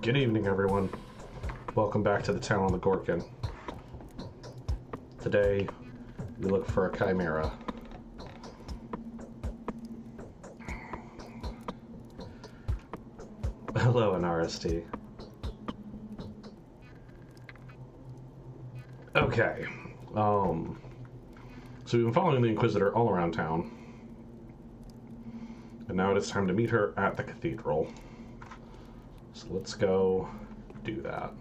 Good evening, everyone. Welcome back to the town on the Gorkin. Today, we look for a Chimera. Hello, an RST. Okay. So we've been following the Inquisitor all around town. And now it is time to meet her at the cathedral. So let's go do that.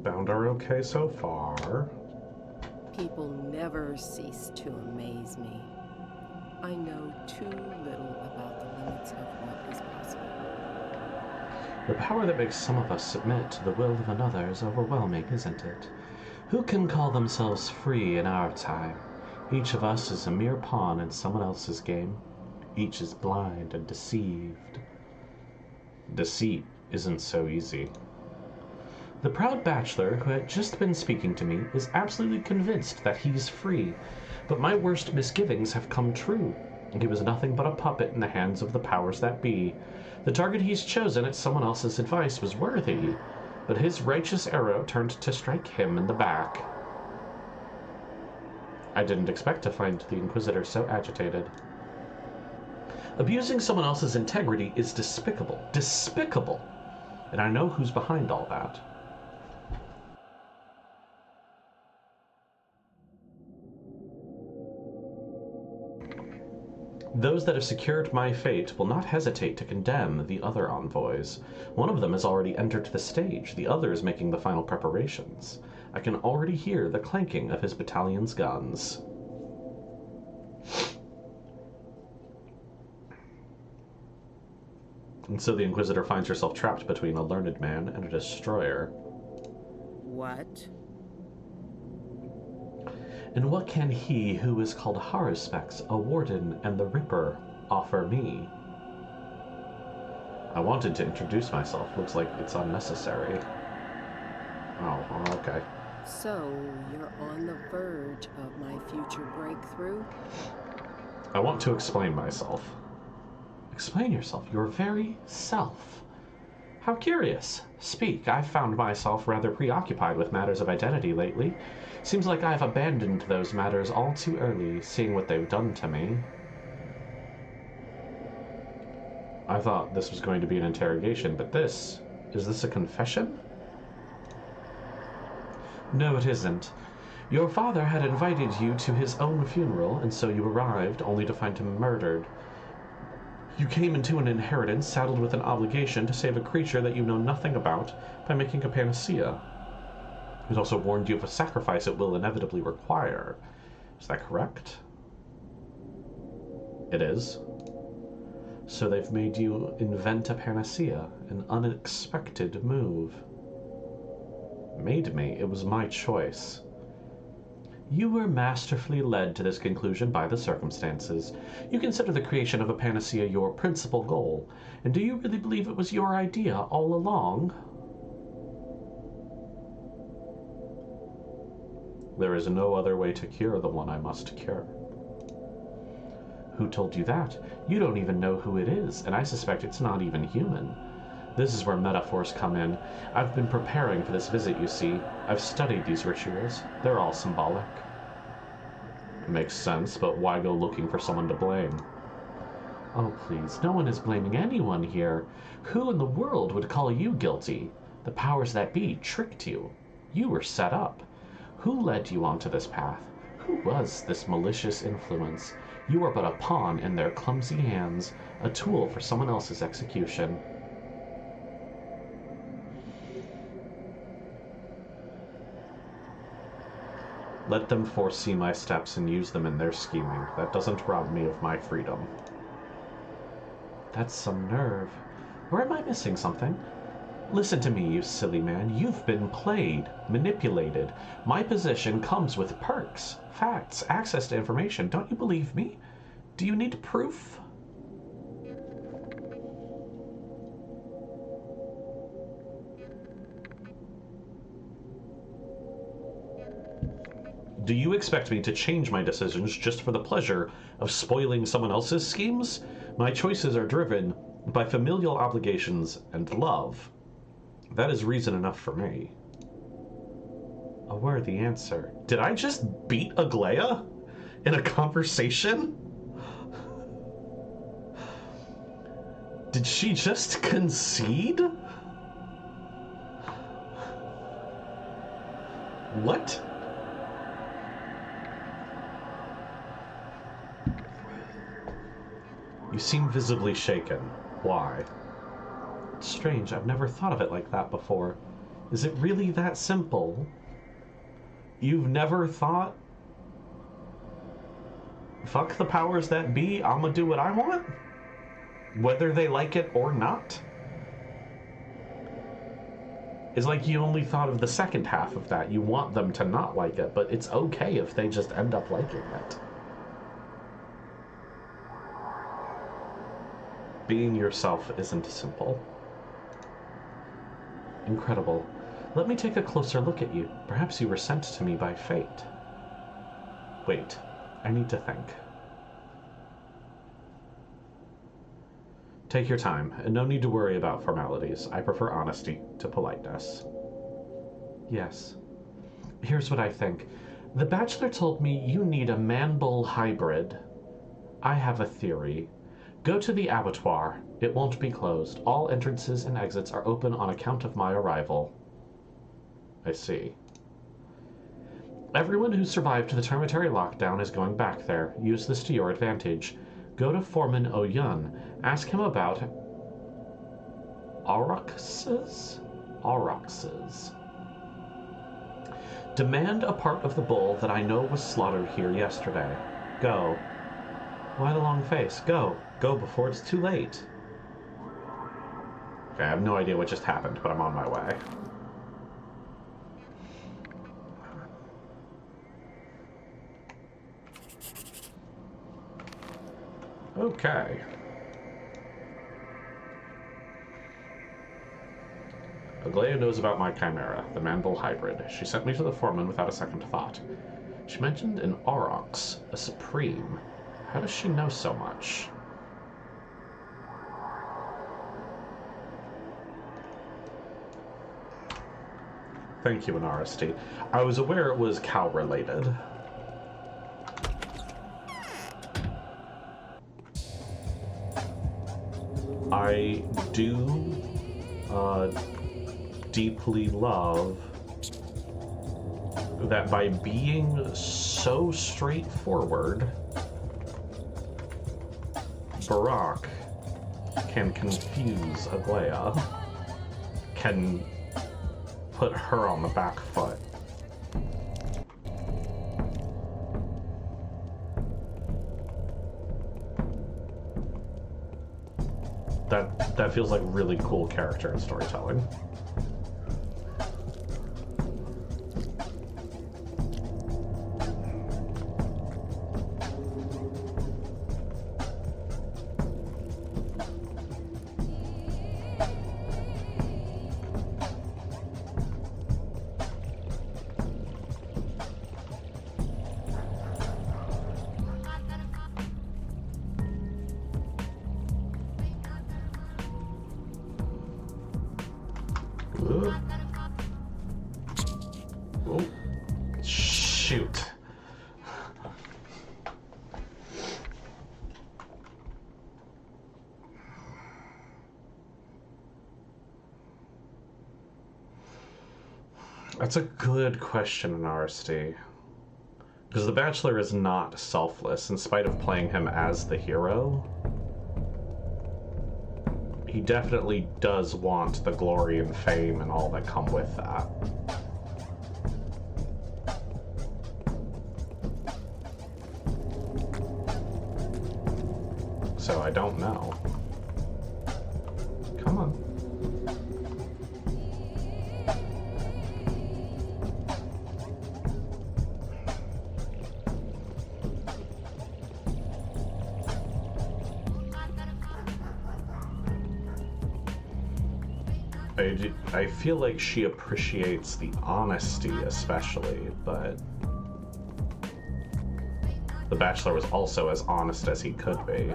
Bound are okay so far. People never cease to amaze me. I know too little about the limits of what is possible. The power that makes some of us submit to the will of another is overwhelming, isn't it? Who can call themselves free in our time? Each of us is a mere pawn in someone else's game. Each is blind and deceived. Deceit isn't so easy. The proud bachelor who had just been speaking to me is absolutely convinced that he's free, but my worst misgivings have come true. He was nothing but a puppet in the hands of the powers that be. The target he's chosen at someone else's advice was worthy, but his righteous arrow turned to strike him in the back. I didn't expect to find the Inquisitor so agitated. Abusing someone else's integrity is despicable. Despicable! And I know who's behind all that. Those that have secured my fate will not hesitate to condemn the other envoys. One of them has already entered the stage, the other is making the final preparations. I can already hear the clanking of his battalion's guns. And so the Inquisitor finds herself trapped between a learned man and a destroyer. What? And what can he who is called Haruspex, a warden, and the Ripper offer me? I wanted to introduce myself. Looks like it's unnecessary. Oh, okay. So, you're on the verge of my future breakthrough? I want to explain myself. Explain yourself, your very self. How curious. Speak. I've found myself rather preoccupied with matters of identity lately. Seems like I've abandoned those matters all too early, seeing what they've done to me. I thought this was going to be an interrogation, but is this a confession? No, it isn't. Your father had invited you to his own funeral, and so you arrived, only to find him murdered. You came into an inheritance saddled with an obligation to save a creature that you know nothing about by making a panacea. It also warned you of a sacrifice it will inevitably require. Is that correct? It is. So they've made you invent a panacea, an unexpected move. Made me. It was my choice. You were masterfully led to this conclusion by the circumstances. You consider the creation of a panacea your principal goal, and do you really believe it was your idea all along? There is no other way to cure the one I must cure. Who told you that? You don't even know who it is, and I suspect it's not even human. This is where metaphors come in. I've been preparing for this visit, you see. I've studied these rituals. They're all symbolic. It makes sense, but why go looking for someone to blame? Oh, please, no one is blaming anyone here. Who in the world would call you guilty? The powers that be tricked you. You were set up. Who led you onto this path? Who was this malicious influence? You are but a pawn in their clumsy hands, a tool for someone else's execution. Let them foresee my steps and use them in their scheming. That doesn't rob me of my freedom. That's some nerve. Or am I missing something? Listen to me, you silly man. You've been played, manipulated. My position comes with perks, facts, access to information. Don't you believe me? Do you need proof? Do you expect me to change my decisions just for the pleasure of spoiling someone else's schemes? My choices are driven by familial obligations and love. That is reason enough for me. A worthy answer. Did I just beat Aglaia in a conversation? Did she just concede? What? You seem visibly shaken. Why? It's strange. I've never thought of it like that before. Is it really that simple? You've never thought? Fuck the powers that be, I'ma do what I want? Whether they like it or not? It's like you only thought of the second half of that. You want them to not like it, but it's okay if they just end up liking it. Being yourself isn't simple. Incredible. Let me take a closer look at you. Perhaps you were sent to me by fate. Wait, I need to think. Take your time, and no need to worry about formalities. I prefer honesty to politeness. Yes. Here's what I think. The Bachelor told me you need a man-bull hybrid. I have a theory. Go to the abattoir. It won't be closed. All entrances and exits are open on account of my arrival. I see. Everyone who survived the Termitary lockdown is going back there. Use this to your advantage. Go to Foreman Oyun. Ask him about aurochses? Aurochses. Demand a part of the bull that I know was slaughtered here yesterday. Go. Why the long face? Go. Go before it's too late. Okay, I have no idea what just happened, but I'm on my way. Okay. Aglaia knows about my Chimera, the man-bull hybrid. She sent me to the foreman without a second thought. She mentioned an aurochs, a supreme. How does she know so much? Thank you, Inaresti. I was aware it was cow-related. I do deeply love that by being so straightforward, Barack can confuse Aglaia, can put her on the back foot. That feels like really cool character and storytelling. Oh, shoot. That's a good question, Inaresti. Because the Bachelor is not selfless, in spite of playing him as the hero. He definitely does want the glory and fame and all that come with that. So I don't know. Come on. I feel like she appreciates the honesty especially, but the Bachelor was also as honest as he could be.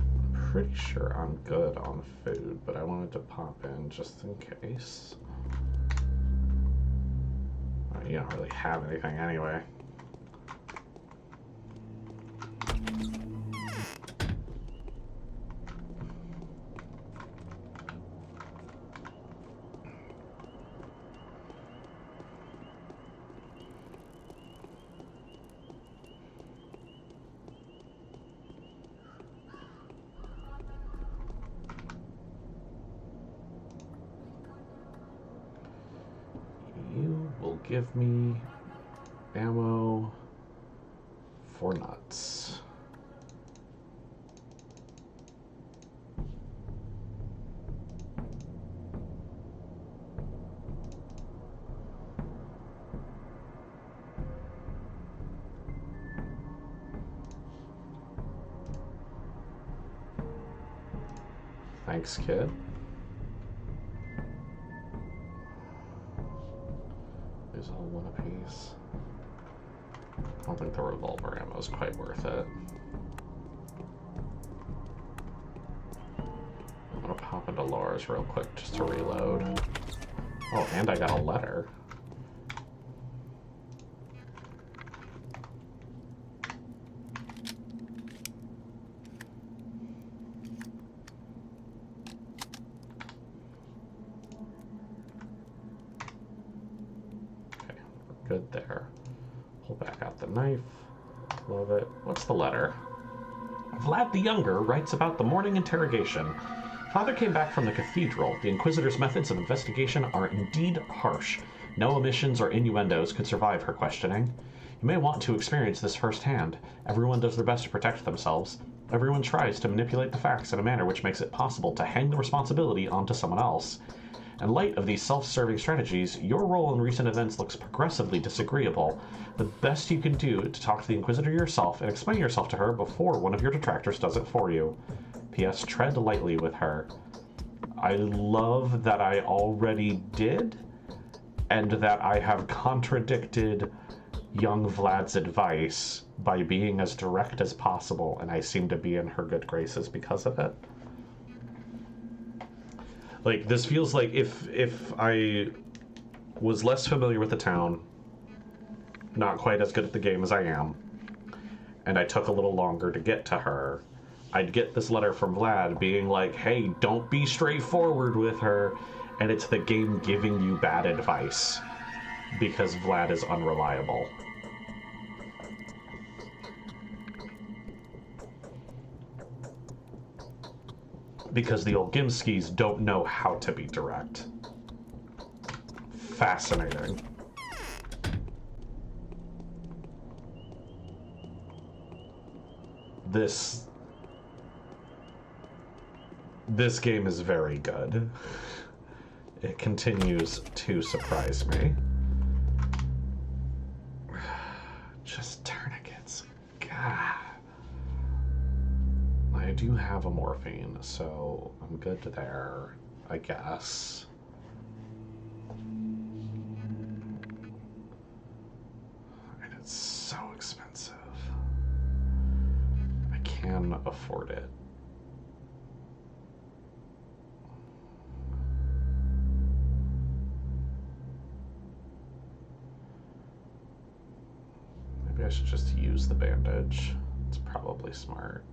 I'm pretty sure I'm good on food, but I wanted to pop in just in case. You don't really have anything anyway. Give me ammo for nuts. Thanks, kid. These all one apiece. I don't think the revolver ammo is quite worth it. I'm gonna pop into Laura's real quick just to reload. Oh, and I got a letter. Good there. Pull back out the knife. Love it. What's the letter? Vlad the Younger writes about the morning interrogation. Father came back from the cathedral. The Inquisitor's methods of investigation are indeed harsh. No omissions or innuendos could survive her questioning. You may want to experience this firsthand. Everyone does their best to protect themselves. Everyone tries to manipulate the facts in a manner which makes it possible to hang the responsibility onto someone else. In light of these self-serving strategies, your role in recent events looks progressively disagreeable. The best you can do to talk to the Inquisitor yourself and explain yourself to her before one of your detractors does it for you. P.S. Tread lightly with her. I love that I already did, and that I have contradicted young Vlad's advice by being as direct as possible, and I seem to be in her good graces because of it. Like, this feels like if I was less familiar with the town, not quite as good at the game as I am, and I took a little longer to get to her, I'd get this letter from Vlad being like, hey, don't be straightforward with her, and it's the game giving you bad advice because Vlad is unreliable. Because the Olgimskis don't know how to be direct. Fascinating. This game is very good. It continues to surprise me. Just tourniquets. God. I do have a morphine, so I'm good there, I guess. And it's so expensive. I can afford it. Maybe I should just use the bandage. It's probably smart.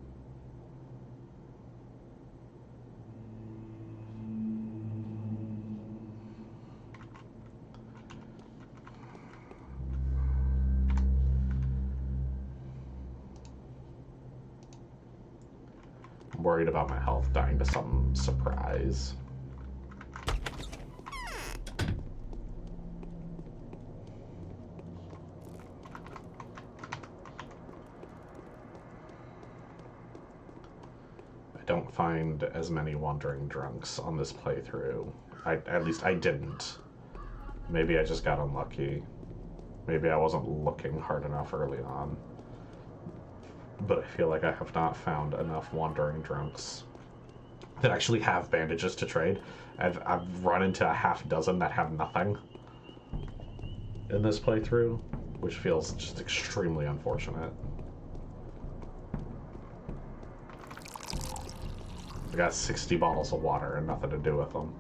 Worried about my health dying to some surprise. I don't find as many wandering drunks on this playthrough. At least I didn't. Maybe I just got unlucky. Maybe I wasn't looking hard enough early on. But I feel like I have not found enough wandering drunks that actually have bandages to trade. I've run into a half dozen that have nothing in this playthrough, which feels just extremely unfortunate. I got 60 bottles of water and nothing to do with them.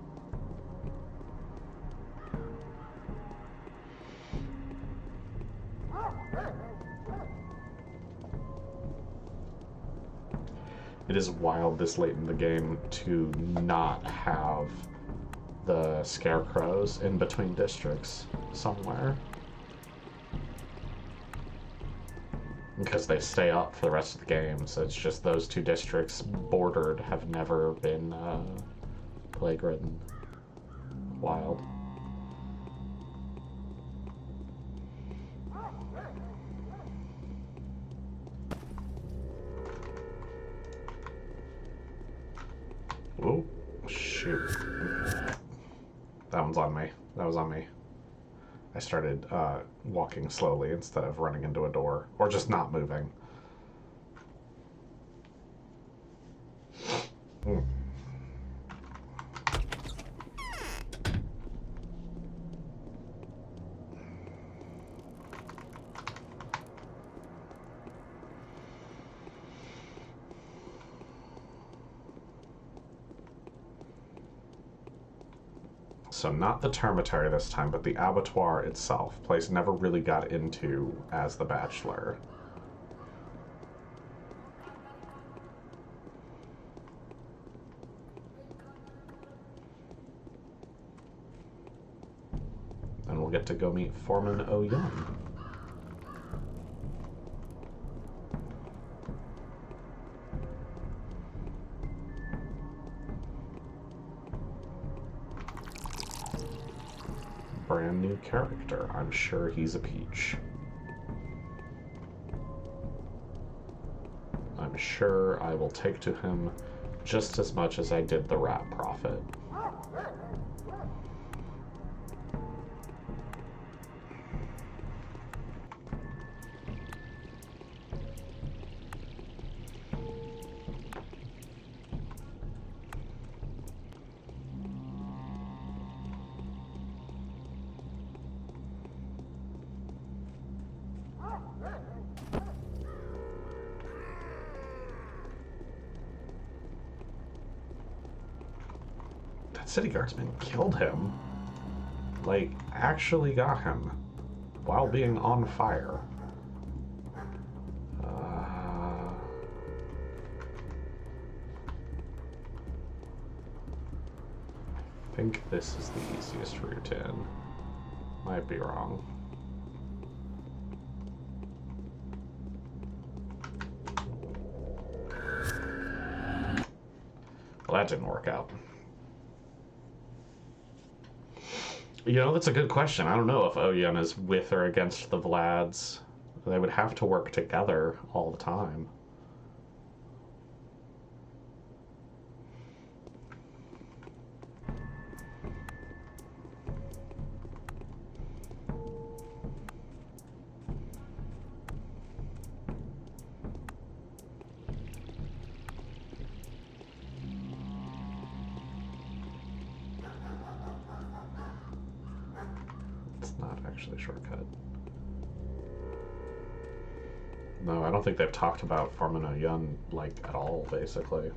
It is wild this late in the game to not have the scarecrows in between districts somewhere. Because they stay up for the rest of the game, so it's just those two districts bordered have never been plague-ridden. Wild. Oh, shoot. That one's on me. That was on me. I started walking slowly instead of running into a door, or just not moving. Mm. So not the termitary this time, but the abattoir itself. Place never really got into as the Bachelor. And we'll get to go meet Foreman O. Young. Brand new character. I'm sure he's a peach. I'm sure I will take to him just as much as I did the Rat Prophet. City guardsman killed him. Like, actually got him while being on fire. I think this is the easiest route in. Might be wrong. Well, that didn't work out. You know, that's a good question. I don't know if Oyen is with or against the Vlads. They would have to work together all the time. Actually, shortcut. No, I don't think they've talked about Foreman O. Young, like, at all, basically.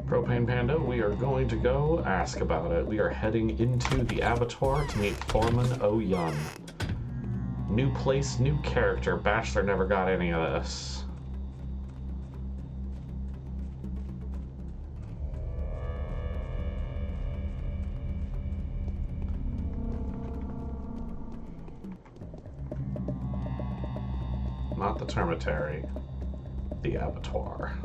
Propane Panda, we are going to go ask about it. We are heading into the abattoir to meet Foreman O. Young. New place, new character. Bachelor never got any of this. Not the termitary, the abattoir.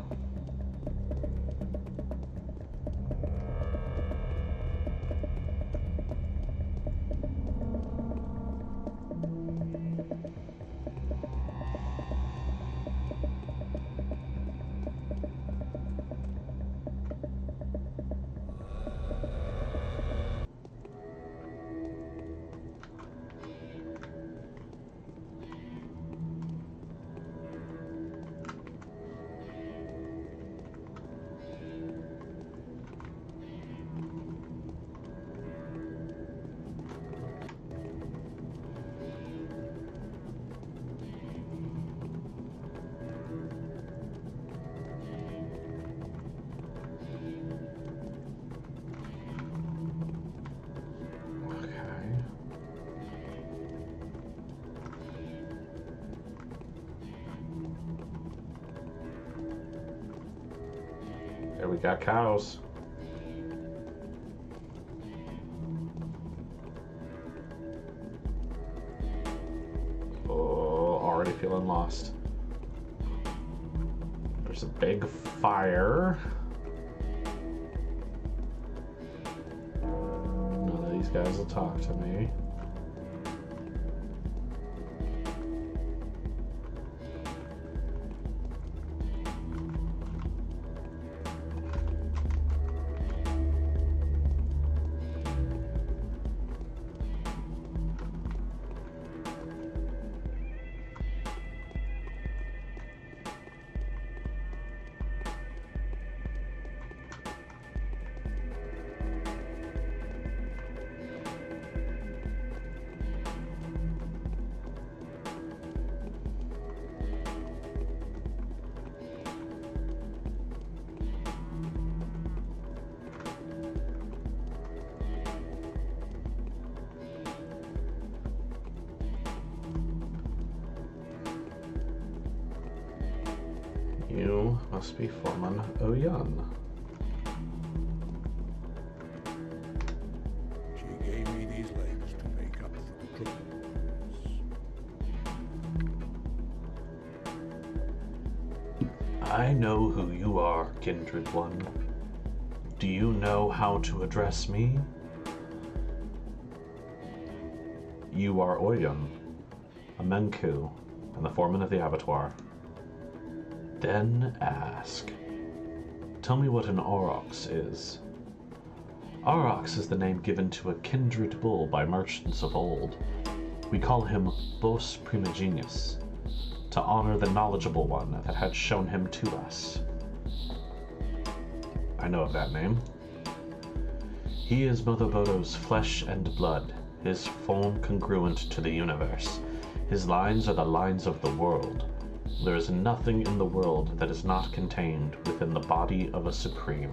There we got cows. Oh, already feeling lost. There's a big fire. None of these guys will talk to me. You must be Foreman Oyan. She gave me these legs to make up for the troubles. I know who you are, kindred one. Do you know how to address me? You are Oyan, a Menku, and the foreman of the abattoir. Then ask. Tell me what an aurochs is. Aurochs is the name given to a kindred bull by merchants of old. We call him Bos Primigenius, to honor the knowledgeable one that had shown him to us. I know of that name. He is Motherbodo's flesh and blood, his form congruent to the universe. His lines are the lines of the world. There is nothing in the world that is not contained within the body of a supreme.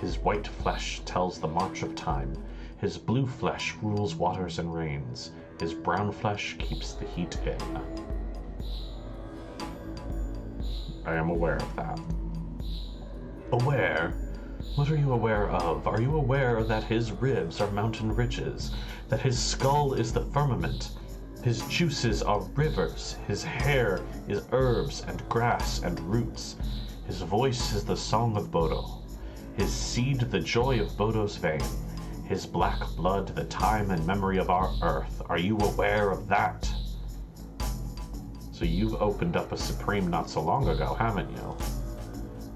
His white flesh tells the march of time. His blue flesh rules waters and rains. His brown flesh keeps the heat in. I am aware of that. Aware? What are you aware of? Are you aware that his ribs are mountain ridges? That his skull is the firmament? His juices are rivers, his hair is herbs and grass and roots. His voice is the song of Bodo, his seed the joy of Bodo's vein, his black blood the time and memory of our earth. Are you aware of that? So you've opened up a Supreme not so long ago, haven't you?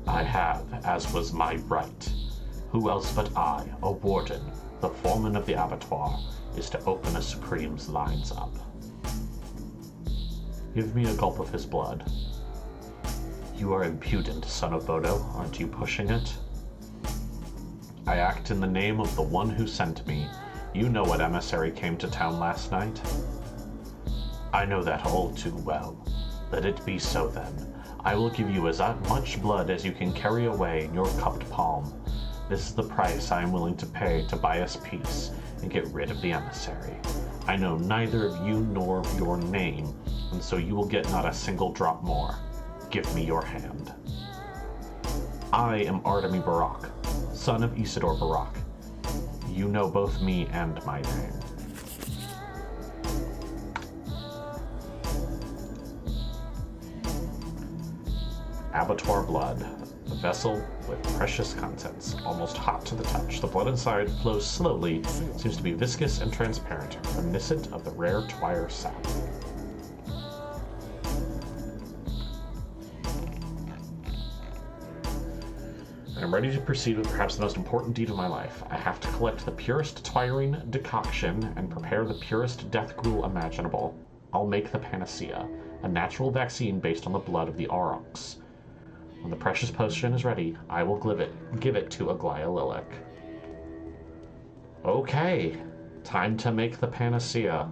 I have, as was my right. Who else but I, a warden, the foreman of the abattoir, is to open a Supreme's lines up? Give me a gulp of his blood. You are impudent, son of Bodo. Aren't you pushing it? I act in the name of the one who sent me. You know what emissary came to town last night? I know that all too well. Let it be so then. I will give you as much blood as you can carry away in your cupped palm. This is the price I am willing to pay to buy us peace and get rid of the emissary. I know neither of you nor your name, and so you will get not a single drop more. Give me your hand. I am Artemy Barak, son of Isidore Barak. You know both me and my name. Abattoir blood, a vessel with precious contents, almost hot to the touch. The blood inside flows slowly, seems to be viscous and transparent, reminiscent of the rare Twire sap. I'm ready to proceed with perhaps the most important deed of my life. I have to collect the purest Twirine decoction and prepare the purest death gruel imaginable. I'll make the panacea, a natural vaccine based on the blood of the aurochs. When the precious potion is ready, I will give it to Aglaia Lilac. Okay, time to make the panacea,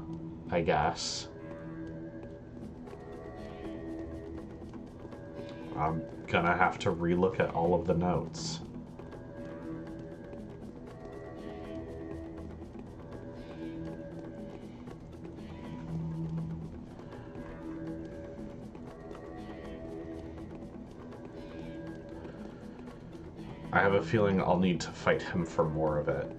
I guess. I'm gonna have to relook at all of the notes. I have a feeling I'll need to fight him for more of it.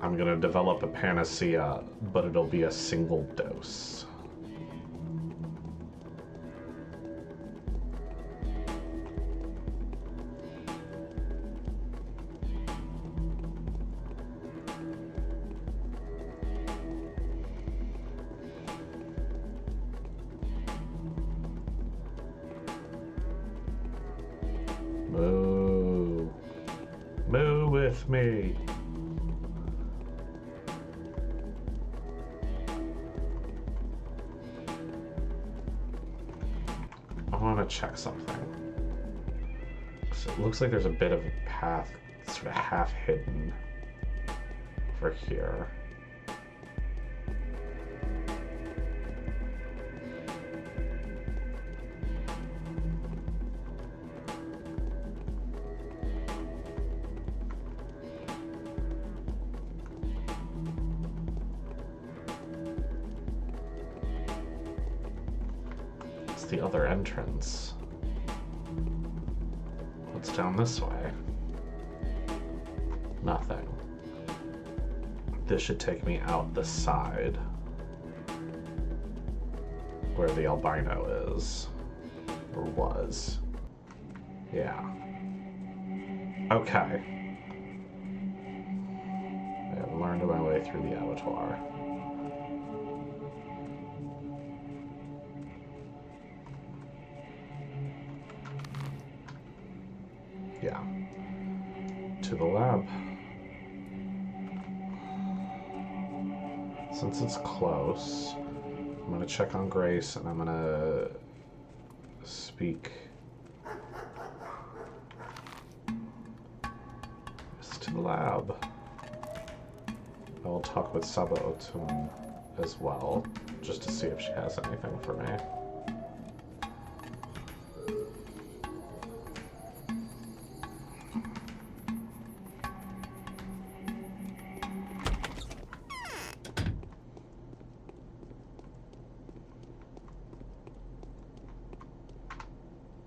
I'm gonna develop a panacea, but it'll be a single dose. Moo with me. I want to check something. So it looks like there's a bit of a path sort of half hidden over here. The other entrance. What's down this way? Nothing. This should take me out the side where the albino is, or was. Yeah. Okay. I've learned my way through the abattoir. Yeah. To the lab. Since it's close, I'm gonna check on Grace and I'm gonna speak to the lab. I will talk with Saba Otun as well, just to see if she has anything for me.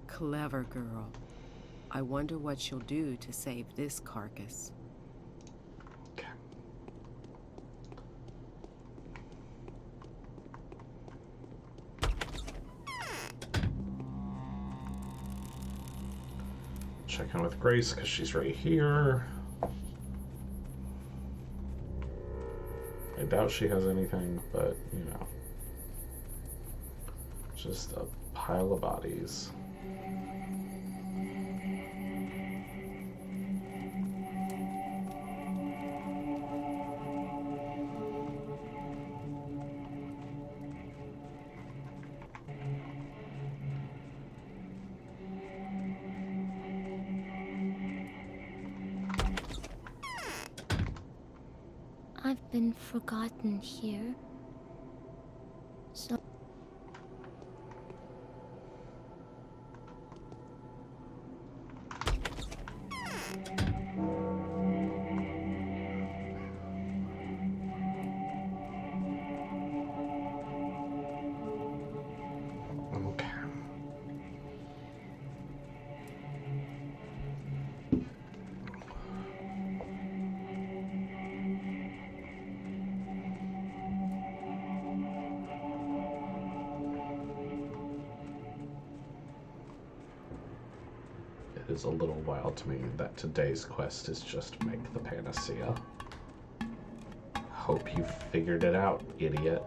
Clever girl. I wonder what she'll do to save this carcass. Okay. Check in with Grace because she's right here. I doubt she has anything, but you know, just a pile of bodies. I've been forgotten here. So is a little wild to me that today's quest is just make the panacea. Hope you figured it out, idiot.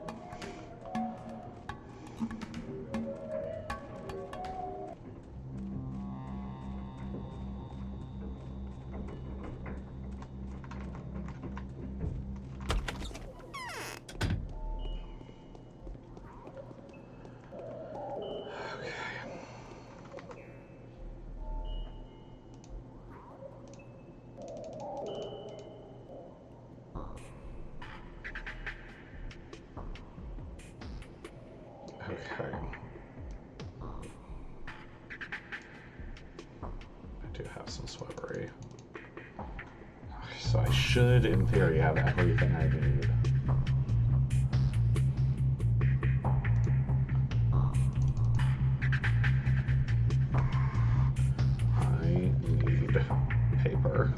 Okay. I do have some swabbery. So I should, in theory, have everything I need. I need paper.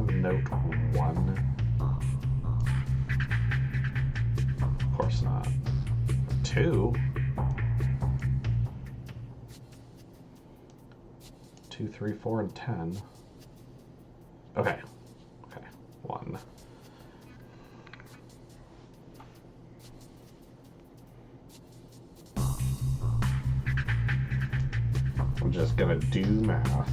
Note 1. Of course not. 2. 2, 3, 4, and 10. Okay. Okay. 1. I'm just gonna do math.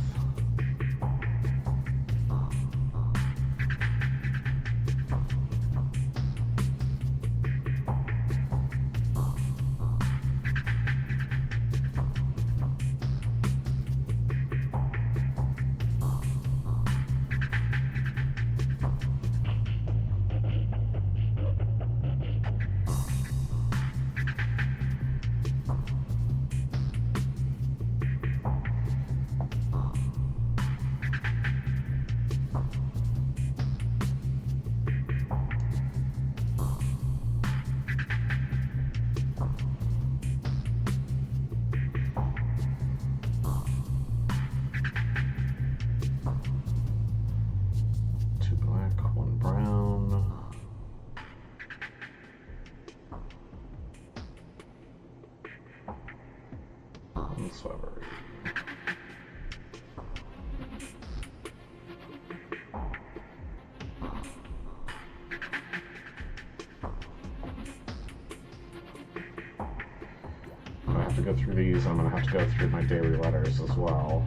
To go through these, I'm going to have to go through my daily letters as well.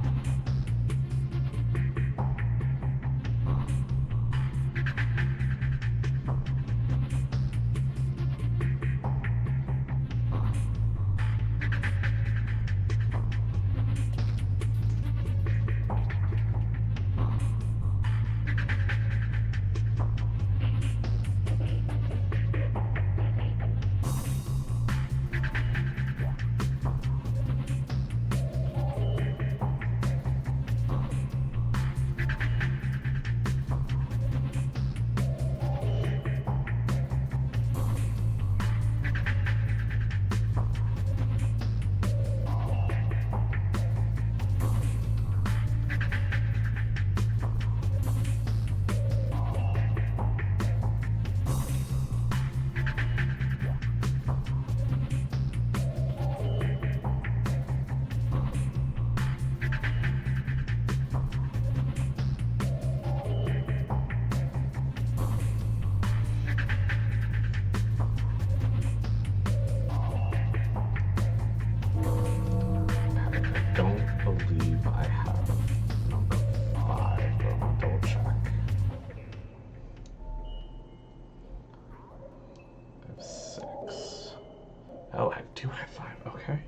Oh, I do have 5. Okay.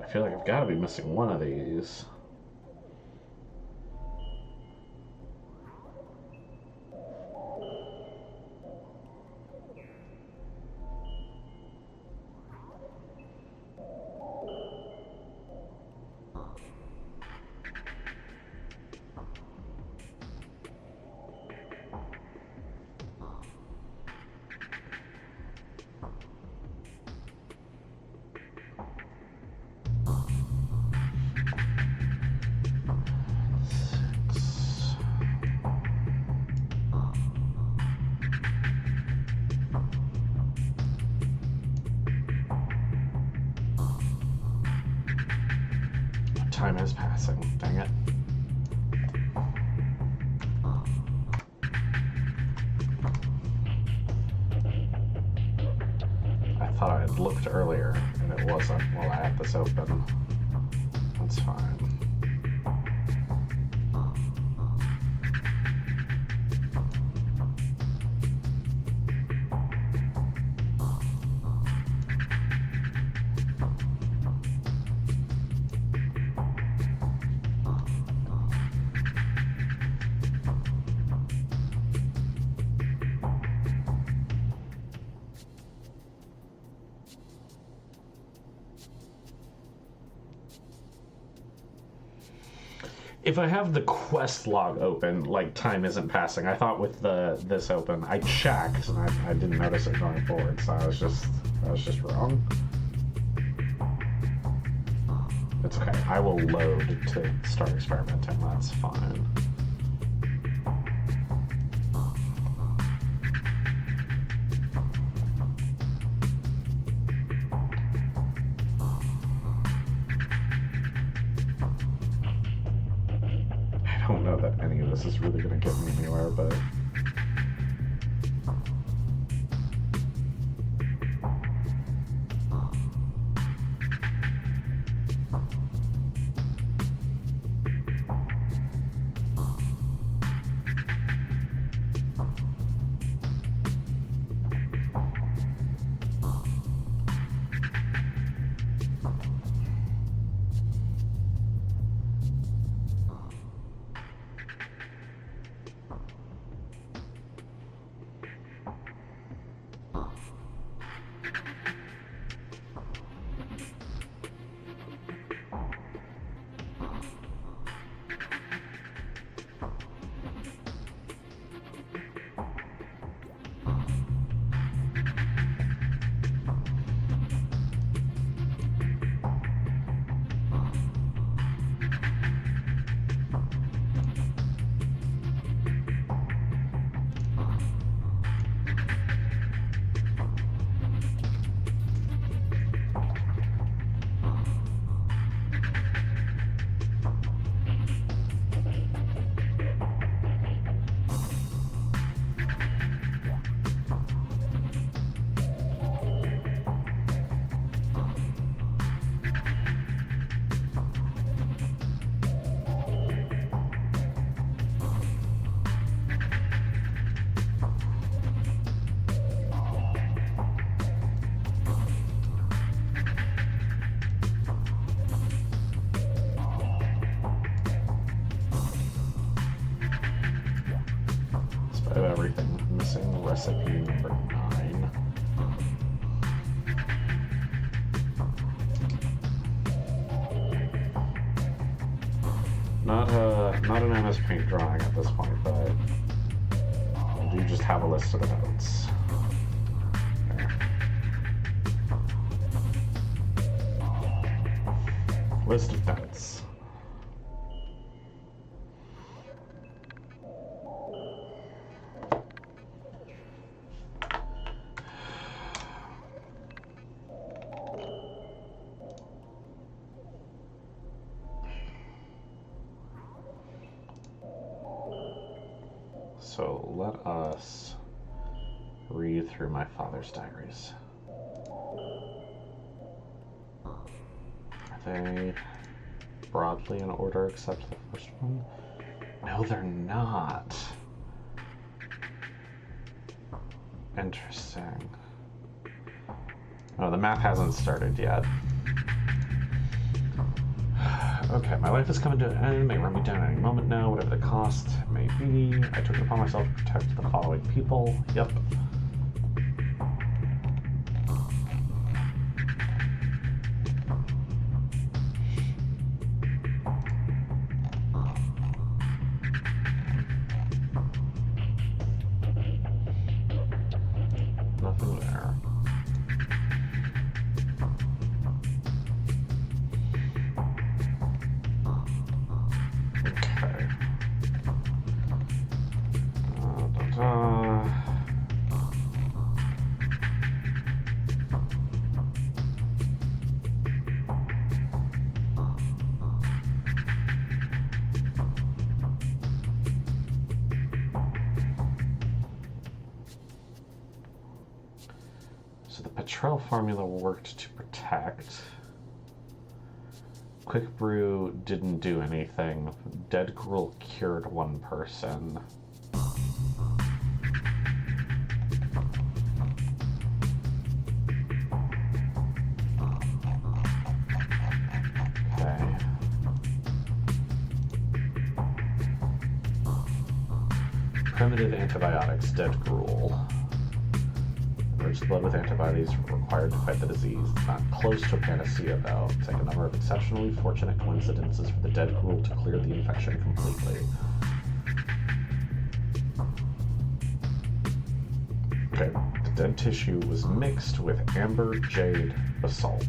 I feel like I've got to be missing one of these. time is passing. Dang it. I thought I had looked earlier, and it wasn't while I had this open. That's fine. If I have the quest log open, like, time isn't passing. I thought with this open, I checked and I didn't notice it going forward, so I was just wrong. It's okay. I will load to start experimenting. That's fine. I don't know that any of this is really going to get me anywhere, but... Everything missing recipe number 9. Not an MS Paint drawing at this point, but I do just have a list of the notes. There. List of notes. So let us read through my father's diaries. Are they broadly in order except the first one? No, they're not. Interesting. Oh, the math hasn't started yet. Okay, my life is coming to an end, may run me down at any moment now, whatever the cost may be. I took it upon myself to protect the following people. Yep. Nothing there. So the Petrel formula worked to protect. Quick Brew didn't do anything. Dead Gruel cured one person. Okay. Primitive antibiotics, Dead Gruel. Enriched blood with antibodies required to fight the disease. Not close to a panacea, though. Take a number of exceptionally fortunate coincidences for the Dead Gruel to clear the infection completely. Okay, the dead tissue was mixed with amber, jade, basalt.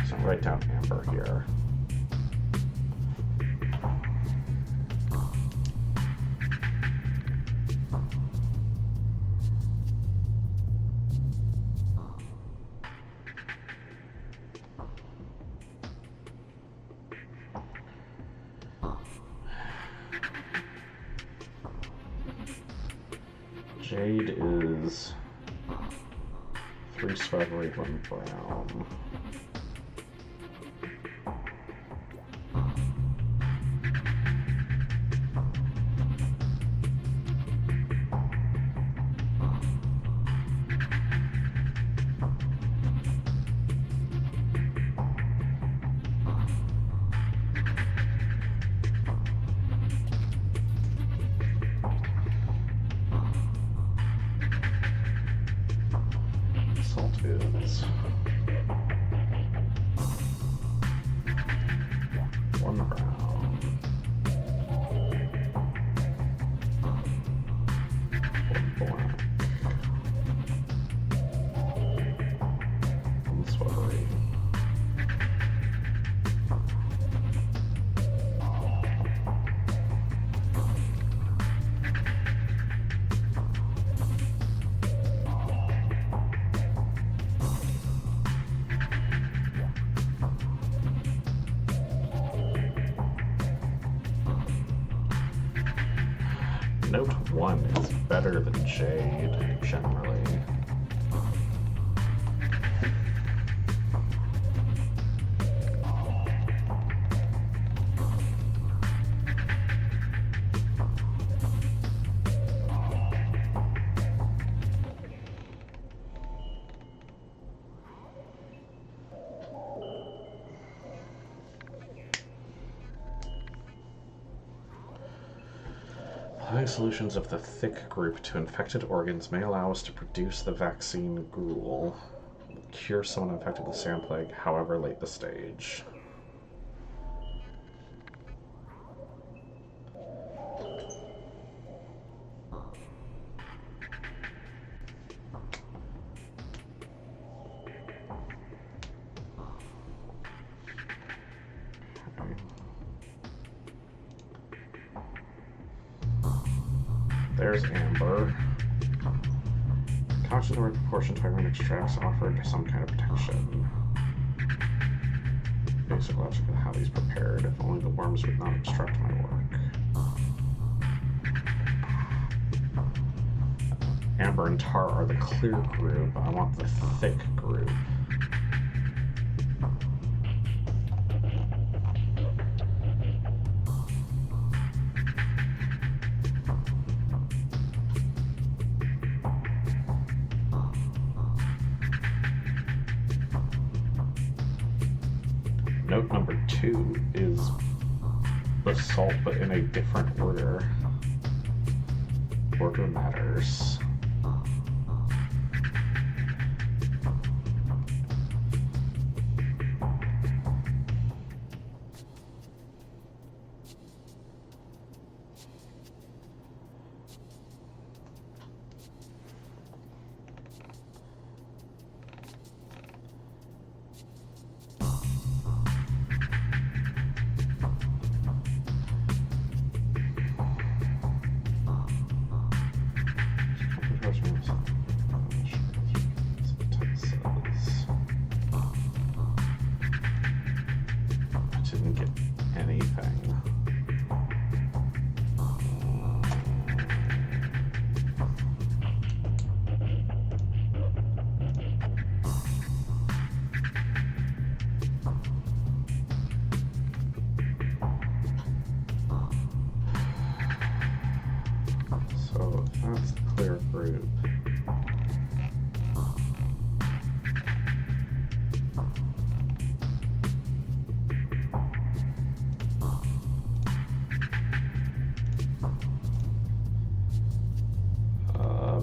So write down amber here. Jade is 3 strawberry, 1 brown. Note 1 is better than Jade, generally. Applying solutions of the thick group to infected organs may allow us to produce the vaccine gruel. Cure someone infected with sand plague, however late the stage. There's amber. Couch in the right proportion to iron extracts offered some kind of protection. Basic logic of how these prepared. If only the worms would not obstruct my work. Amber and tar are the clear group. I want the thick group. Note number 2 is basalt, but in a different order. Order matters. Didn't get anything. So that's the clear group.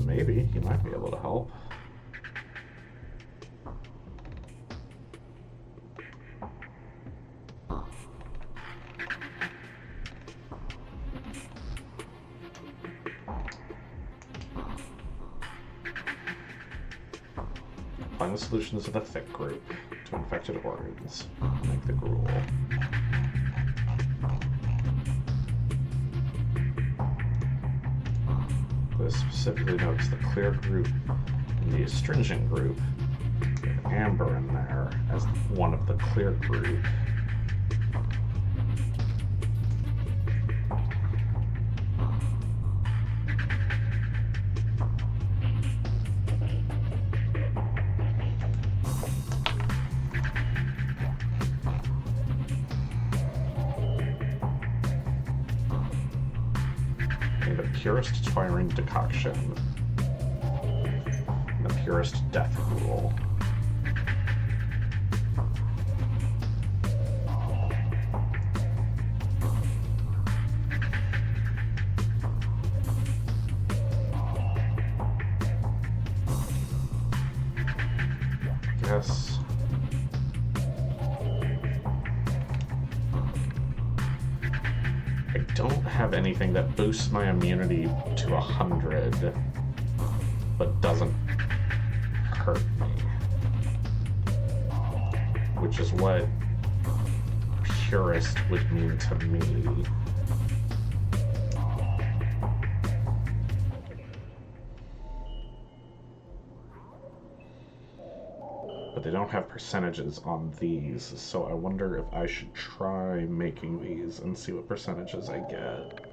Maybe he might be able to help. Find the solutions of the thick group to infected organs. Make the gruel. This specifically notes the clear group and the astringent group, with amber in there as one of the clear group. Purest tririne decoction, and the purest death gruel. Yes. I don't have anything that boosts my immunity to 100, but doesn't hurt me. Which is what purist would mean to me. But they don't have percentages on these, so I wonder if I should try making these and see what percentages I get.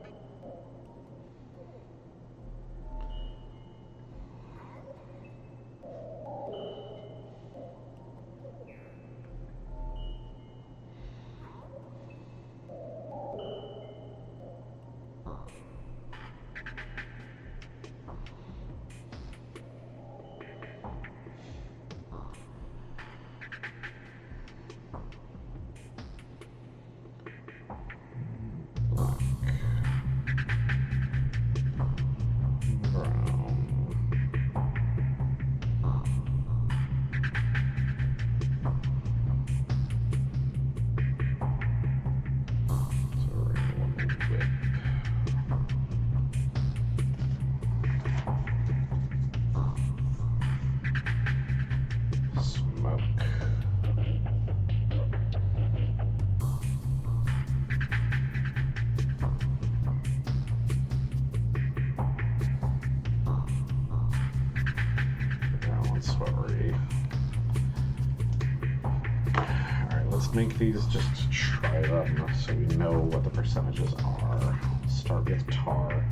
Make these just to try them so we know what the percentages are. Start with tar,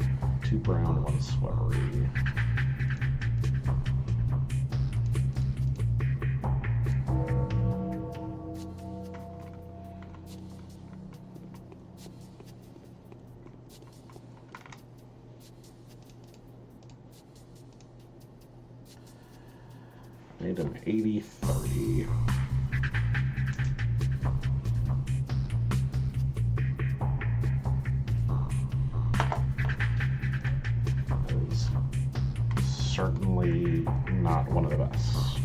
2 brown, 1 sweatery. Made an 80-30. Certainly not one of the best.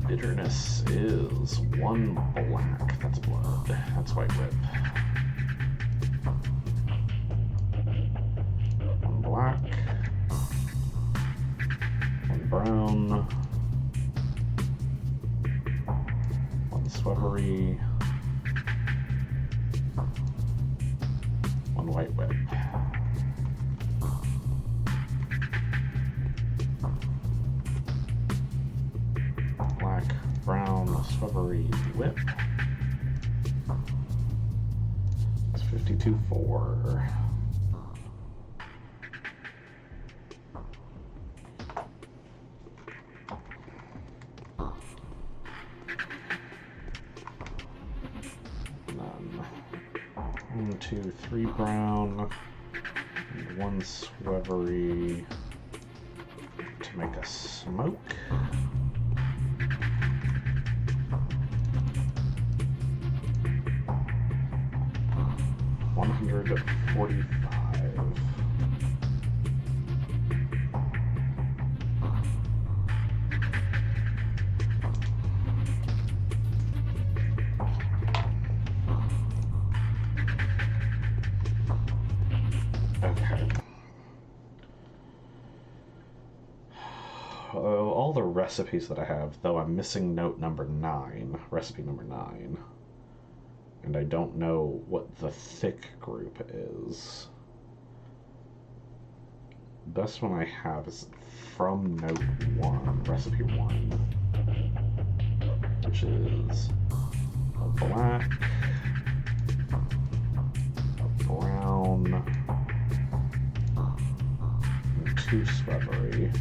Bitterness is 1 black. That's blood. That's white whip. 1 black. 1 brown. 1 sweatery. 1 white whip. Brown, sweatery, whip. It's 52-4. None. 1, 2, do 3 brown and 1 swevery to make a smoke. $145. Okay. All the recipes that I have, though I'm missing note number 9, recipe number 9. And I don't know what the thick group is. Best one I have is from note 1, recipe 1, which is a black, a brown, and 2 swevery.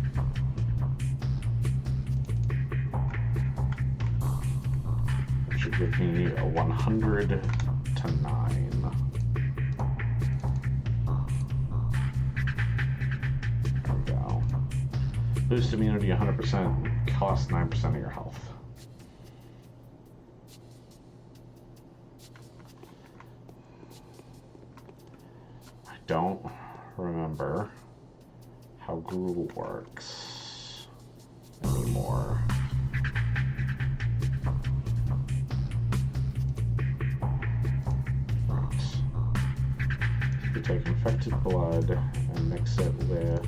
Should give me a 100 to 9. There we go. Boost immunity 100%, cost 9% of your health. I don't remember how gruel works anymore. Take infected blood and mix it with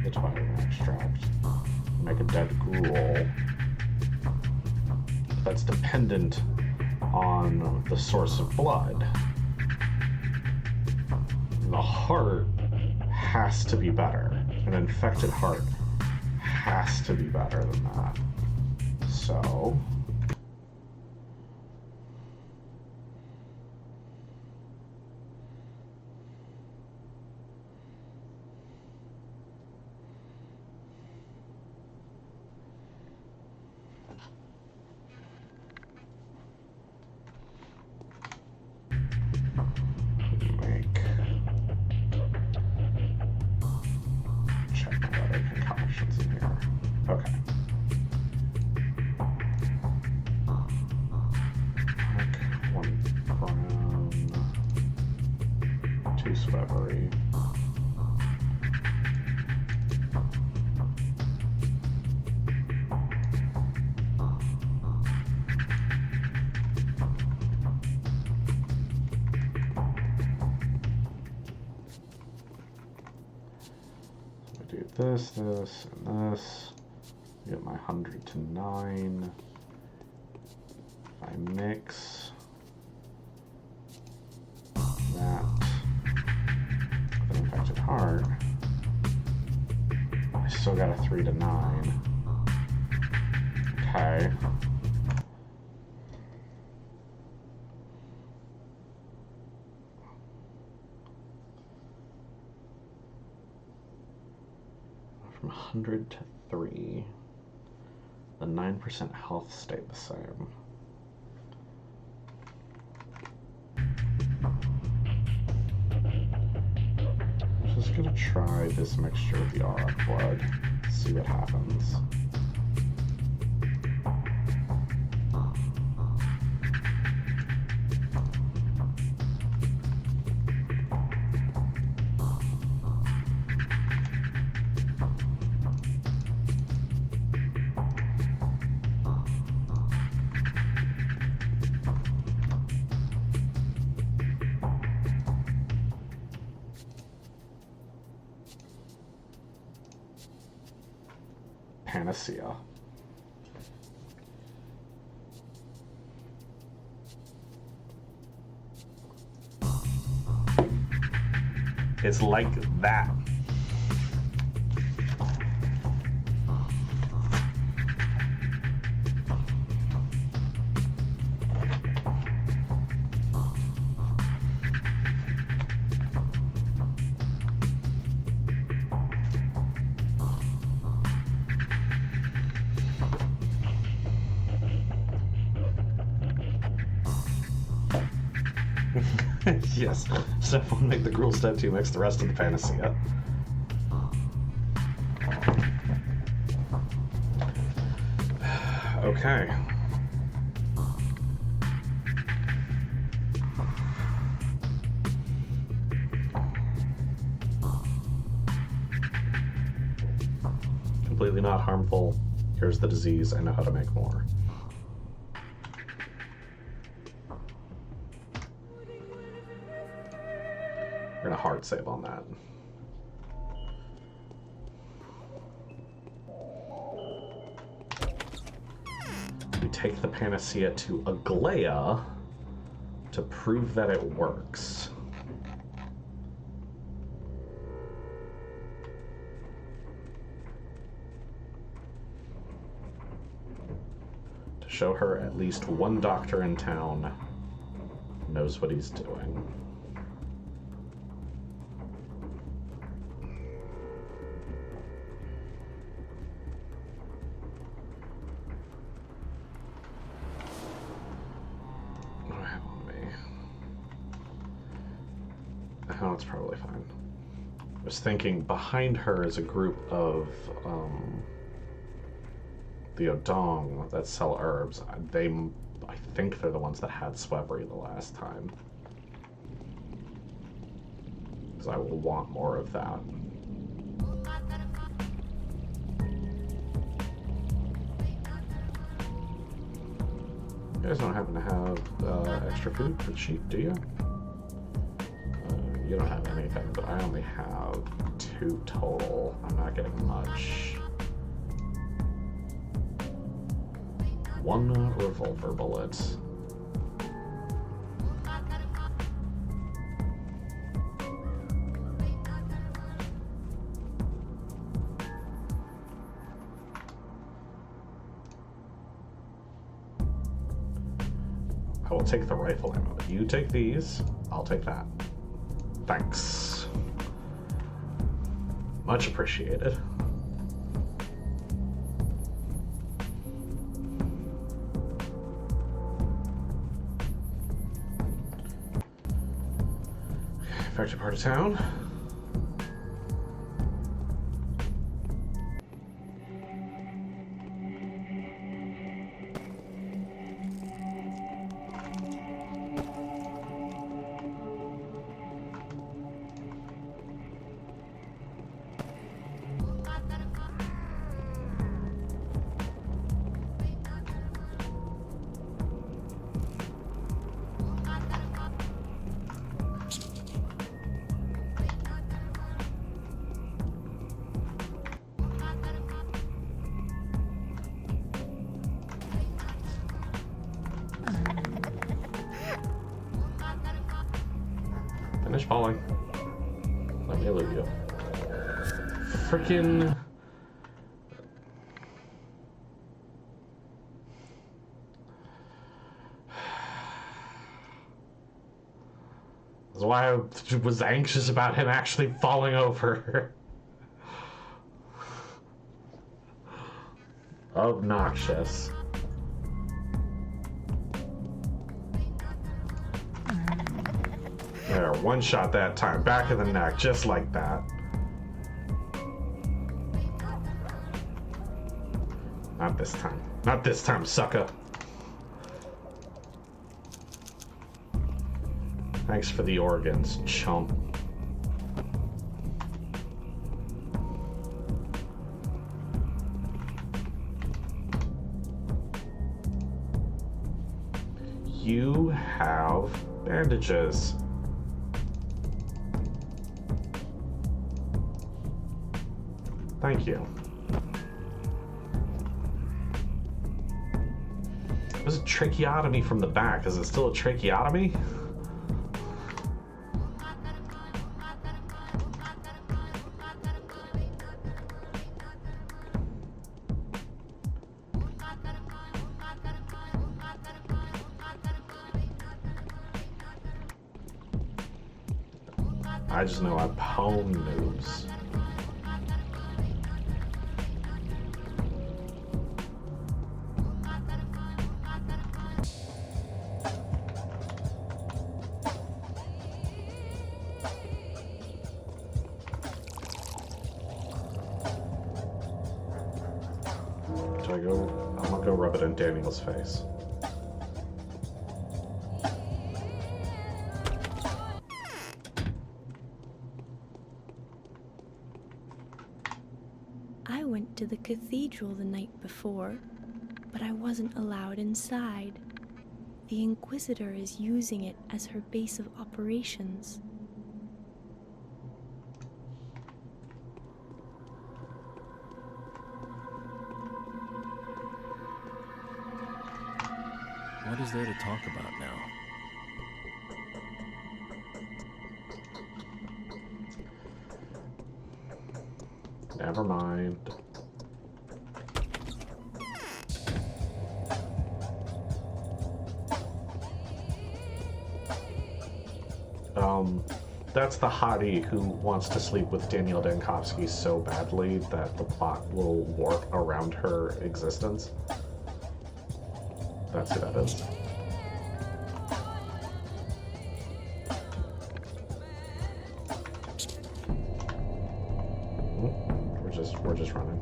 the twilight extract. Make a dead gruel. That's dependent on the source of blood. The heart has to be better. An infected heart has to be better than that. So this, this, and this. Get my 100 to 9. If I mix that with an infected heart, I still got a 3 to 9. Okay. From 100 to 3, the 9% health stayed the same. I'm just gonna try this mixture with the auric blood, see what happens. Panacea. It's like that. Yes. Step 1, make the gruel. Step 2, mix the rest of the panacea. Okay. Completely not harmful. Here's the disease. I know how to make more. We're gonna hard save on that. We take the panacea to Aglaya to prove that it works. To show her at least one doctor in town knows what he's doing. Oh, it's probably fine. I was thinking behind her is a group of the Odong that sell herbs. I think they're the ones that had Swebbery the last time. Because I will want more of that. You guys don't happen to have extra food for the sheep, do you? You don't have anything, but I only have 2 total. I'm not getting much. 1 revolver bullet. I will take the rifle ammo. You take these, I'll take that. Thanks. Much appreciated. Back to part of town. Finish falling. Let me loot you. Frickin'. That's why I was anxious about him actually falling over. Obnoxious. There, 1 shot that time. Back of the neck, just like that. Not this time. Not this time, sucker. Thanks for the organs, chump. You have bandages. Thank you. There's a tracheotomy from the back. Is it still a tracheotomy? I just know I'm home noobs. Should I go? I'm gonna go rub it in Daniel's face. I went to the cathedral the night before, but I wasn't allowed inside. The Inquisitor is using it as her base of operations. What is there to talk about now? Never mind. That's the hottie who wants to sleep with Daniel Dankovsky so badly that the plot will warp around her existence. That's who that is. We're just running.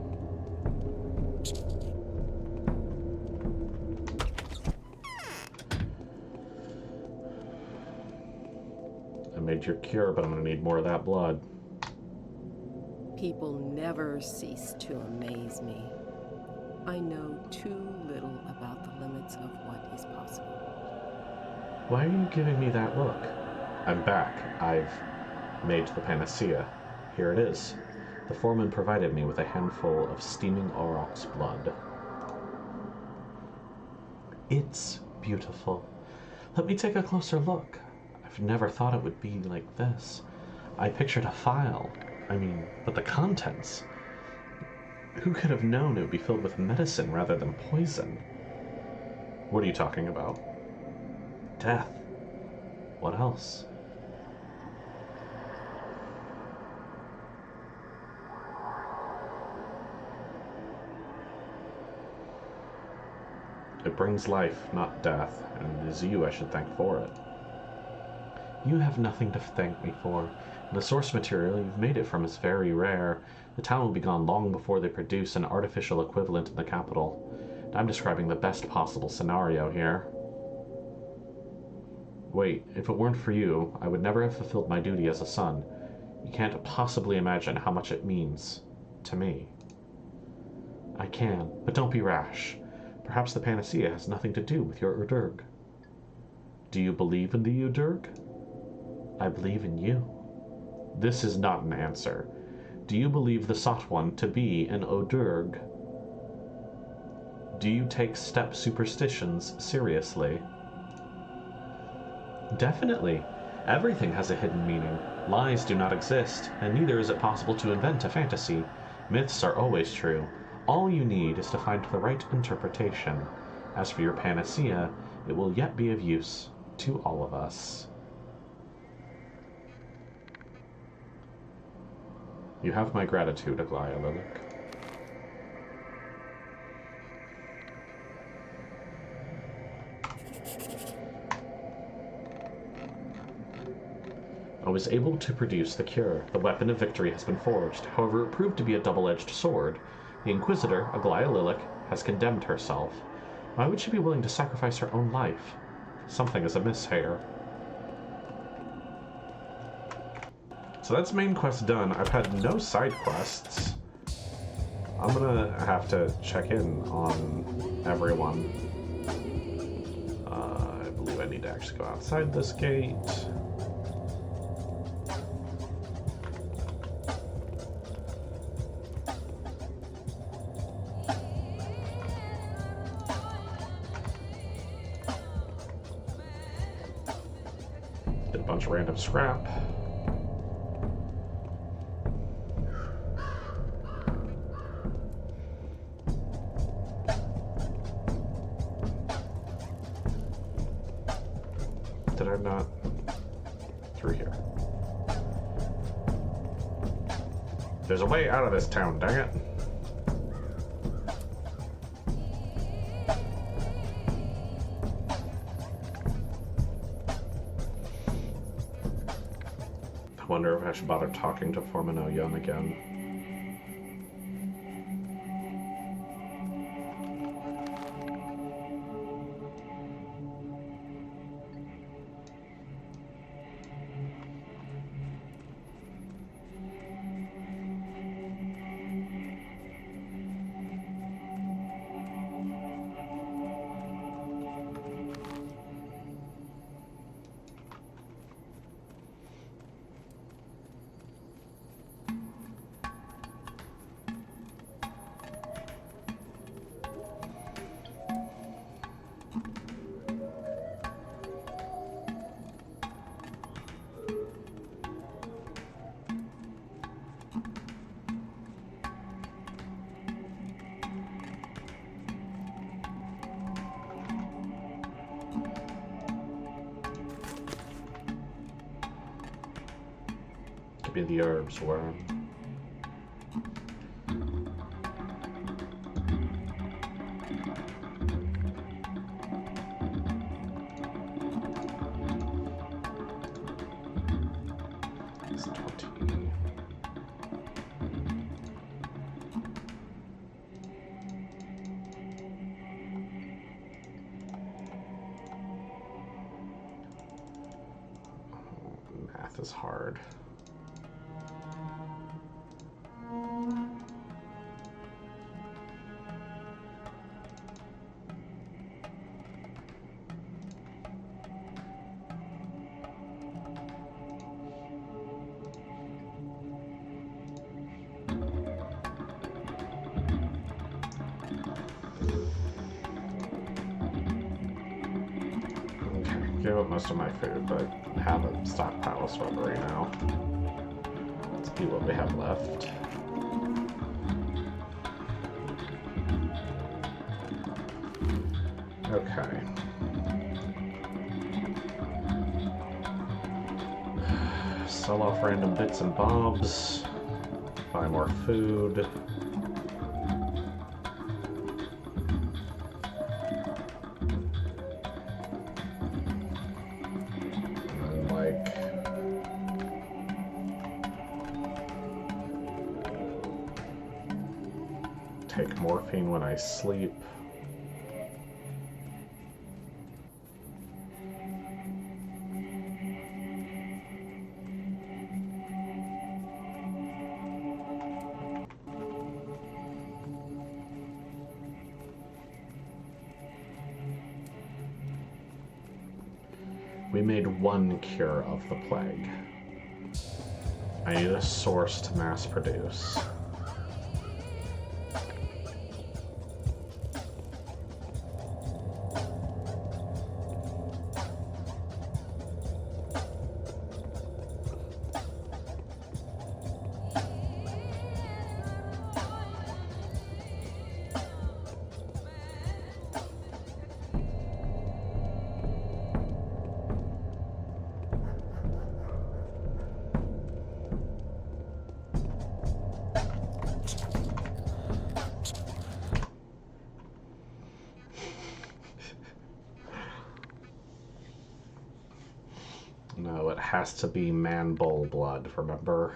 I made your cure, but I'm gonna need more of that blood. People never cease to amaze me. I know too little about the limits of what is possible. Why are you giving me that look? I'm back. I've made the panacea. Here it is. The foreman provided me with a handful of steaming aurochs blood. It's beautiful. Let me take a closer look. I've never thought it would be like this. I pictured a phial. But the contents. Who could have known it would be filled with medicine rather than poison? What are you talking about? Death. What else? It brings life, not death, and it is you I should thank for it. You have nothing to thank me for. The source material you've made it from is very rare. The town will be gone long before they produce an artificial equivalent in the capital. I'm describing the best possible scenario here. Wait, if it weren't for you, I would never have fulfilled my duty as a son. You can't possibly imagine how much it means to me. I can, but don't be rash. Perhaps the panacea has nothing to do with your Udurg. Do you believe in the Udurg? I believe in you. This is not an answer. Do you believe the Sought One to be an Udurg? Do you take steppe superstitions seriously? Definitely. Everything has a hidden meaning. Lies do not exist, and neither is it possible to invent a fantasy. Myths are always true. All you need is to find the right interpretation. As for your panacea, it will yet be of use to all of us. You have my gratitude, Aglaya Lilik. I was able to produce the cure. The weapon of victory has been forged. However, it proved to be a double-edged sword. The Inquisitor, Aglaya Lilik, has condemned herself. Why would she be willing to sacrifice her own life? Something is amiss here. So that's main quest done. I've had no side quests. I'm gonna have to check in on everyone. I believe I need to actually go outside this gate. Get a bunch of random scrap. Did I not? Through here. There's a way out of this town, dang it. I wonder if I should bother talking to Foreman O'Young again. to be the herbs worm. It's 20. Math is hard. Gave up most of my food, but have a stockpile of strawberry now. Let's see what we have left. Okay. Sell off random bits and bobs. Buy more food. Take morphine when I sleep. We made one cure of the plague. I need a source to mass produce. No, it has to be man bull blood, remember?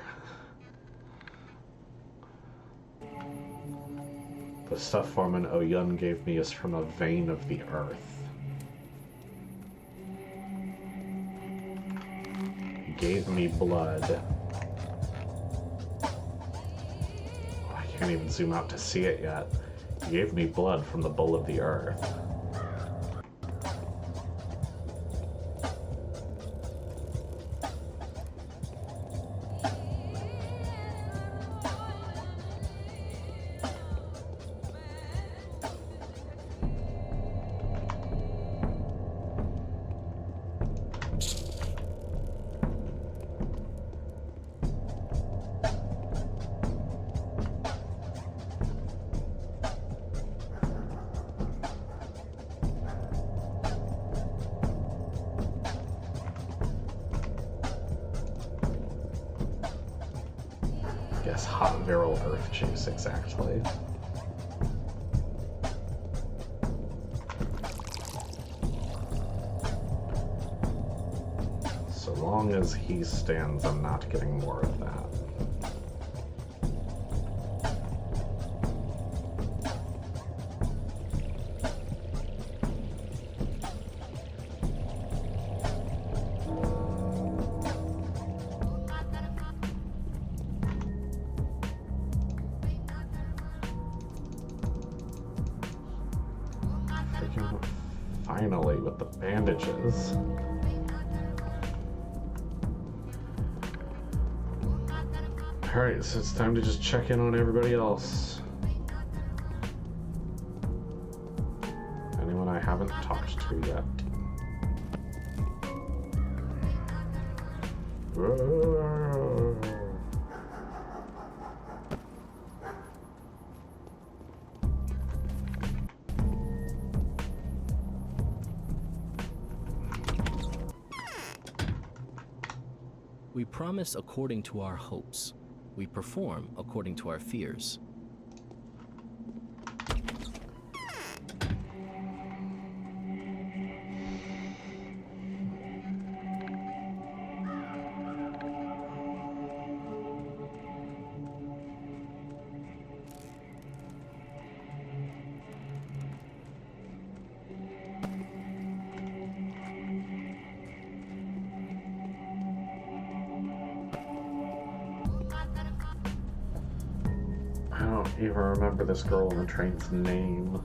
The stuff Foreman Oyun gave me is from a vein of the earth. He gave me blood. Oh, I can't even zoom out to see it yet. He gave me blood from the bull of the earth. Yes, hot viral earth juice, exactly. So long as he stands, I'm not getting more of that. Finally, with the bandages. Alright, so it's time to just check in on everybody else. Anyone I haven't talked to yet. Whoa. We promise according to our hopes. We perform according to our fears. I don't even remember this girl on the train's name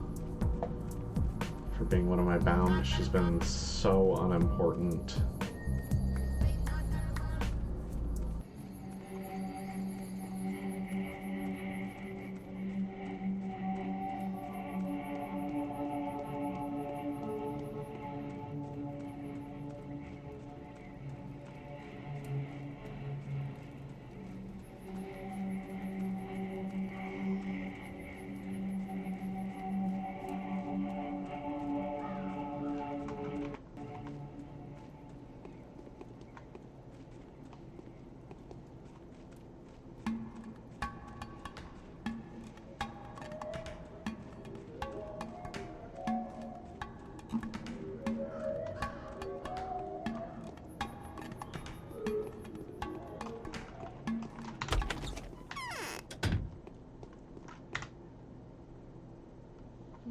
for being one of my bound. She's been so unimportant.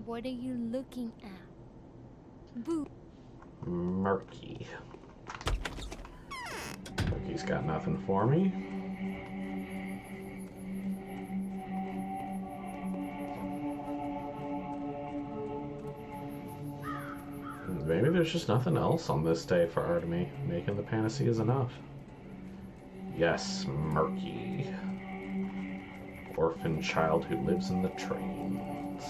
What are you looking at? Boo. Murky. Murky's got nothing for me. Maybe there's just nothing else on this day for Artemy. Making the Panacea is enough. Yes, Murky. Orphan child who lives in the trains.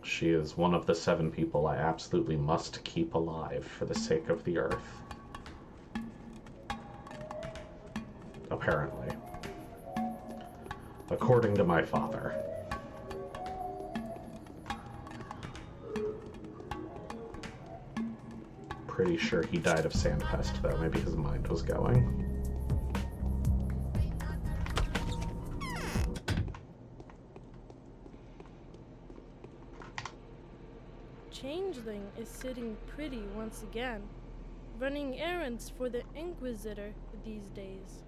She is one of the 7 people I absolutely must keep alive for the sake of the Earth. Apparently. According to my father. Pretty sure he died of sandpest, though. Maybe his mind was going. Changeling is sitting pretty once again, running errands for the Inquisitor these days.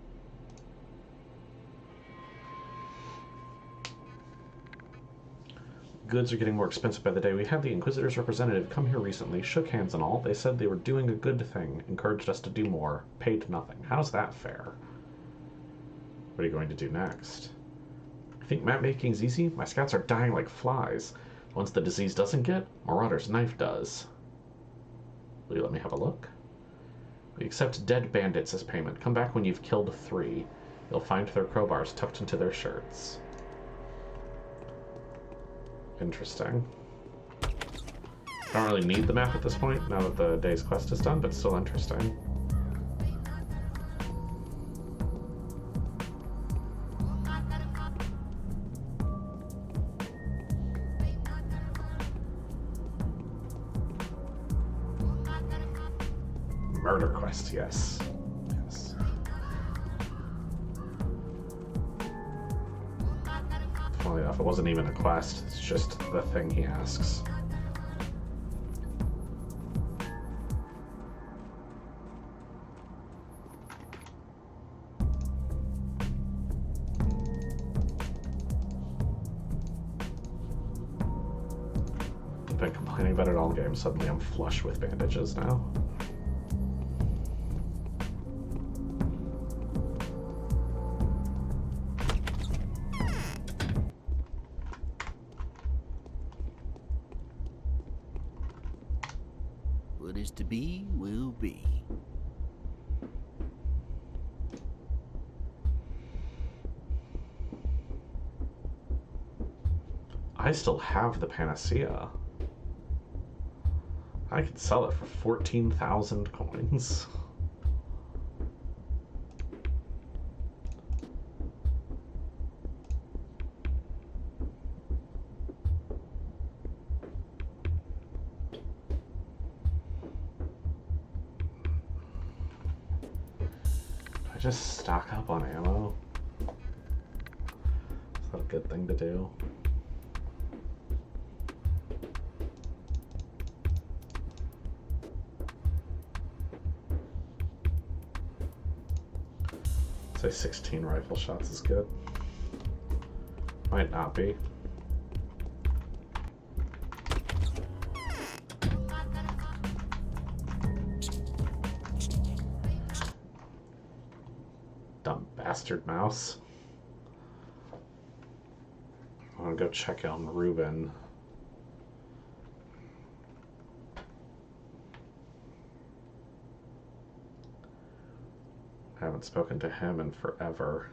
Goods are getting more expensive by the day. We had the Inquisitor's representative come here recently, shook hands and all. They said they were doing a good thing, encouraged us to do more, paid nothing. How's that fair? What are you going to do next? I think map making's easy. My scouts are dying like flies. Once the disease doesn't get, Marauder's knife does. Will you let me have a look? We accept dead bandits as payment. Come back when you've killed 3. You'll find their crowbars tucked into their shirts. Interesting. I don't really need the map at this point, now that the day's quest is done, but still interesting. Murder quest, yes. Yes. Funnily enough, it wasn't even a quest, it's just the thing he asks. I've been complaining about it all game, suddenly I'm flush with bandages now. What is to be, will be. I still have the Panacea. I could sell it for 14,000 coins. just stock up on ammo? Is that a good thing to do? Say 16 rifle shots is good. Might not be. Dumb bastard mouse. I'm gonna go check on Ruben. Haven't spoken to him in forever.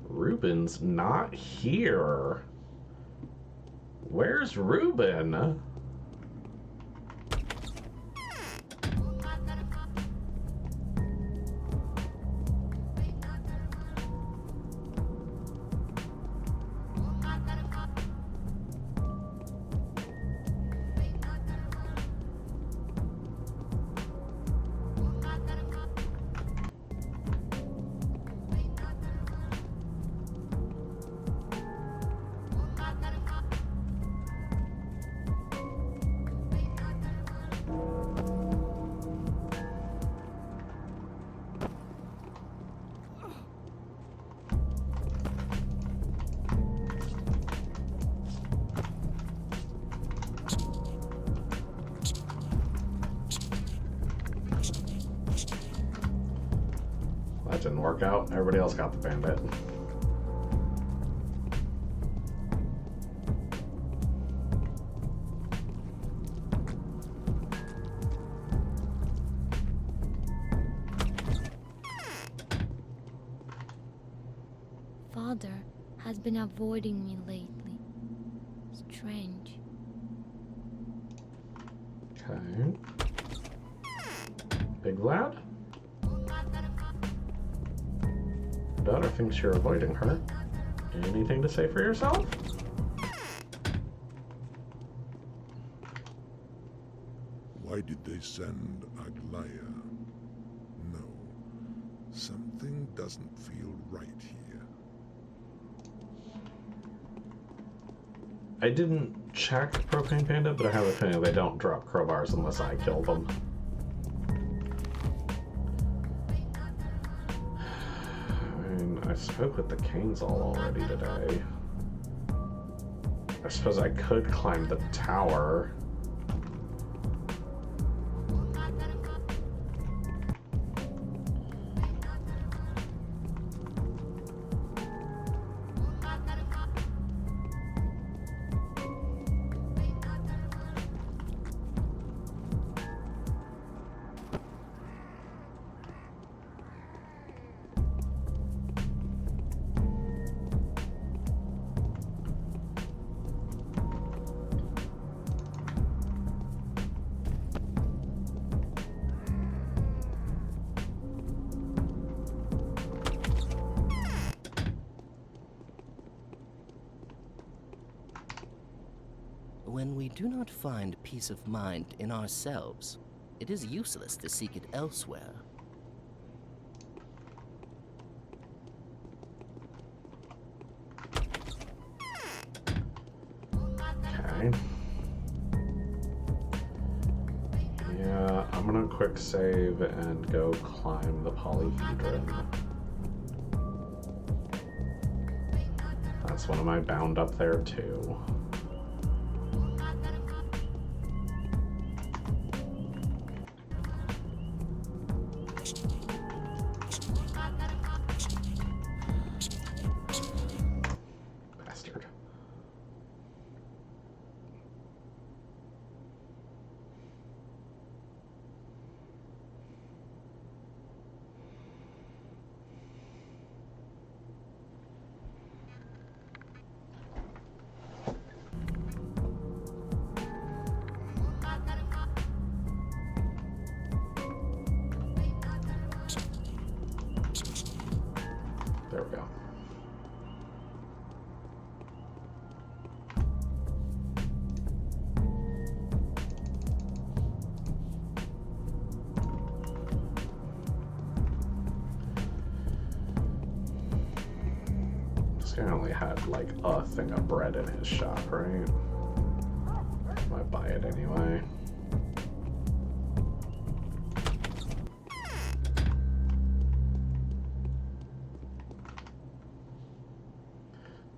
Ruben's not here. Where's Ruben? That didn't work out. Everybody else got the bandit. Father has been avoiding me lately. Strange. Okay. Big lad? Daughter thinks you're avoiding her. Anything to say for yourself? Why did they send Aglaya? No. Something doesn't feel right here. I didn't check Propane Panda, but I have a feeling they don't drop crowbars unless I kill them. I spoke with the Canes all already today. I suppose I could climb the tower. When we do not find peace of mind in ourselves, it is useless to seek it elsewhere. Okay. Yeah, I'm gonna quick save and go climb the polyhedron. That's one of my bound up there too. This guy only had like a thing of bread in his shop, right? Might buy it anyway.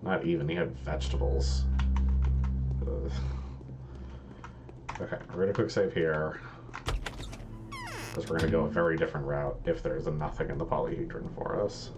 Not even, he had vegetables. Ugh. Okay, we're gonna quick save here. Because we're gonna go a very different route if there's a nothing in the polyhedron for us.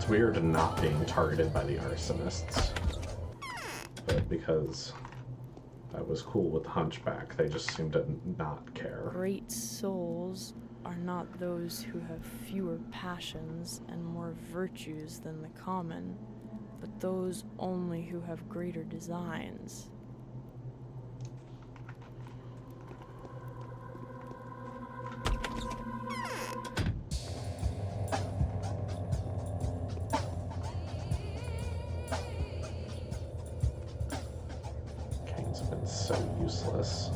Weird not being targeted by the arsonists, but because I was cool with the hunchback, they just seem to not care. Great souls are not those who have fewer passions and more virtues than the common, but those only who have greater designs. So useless.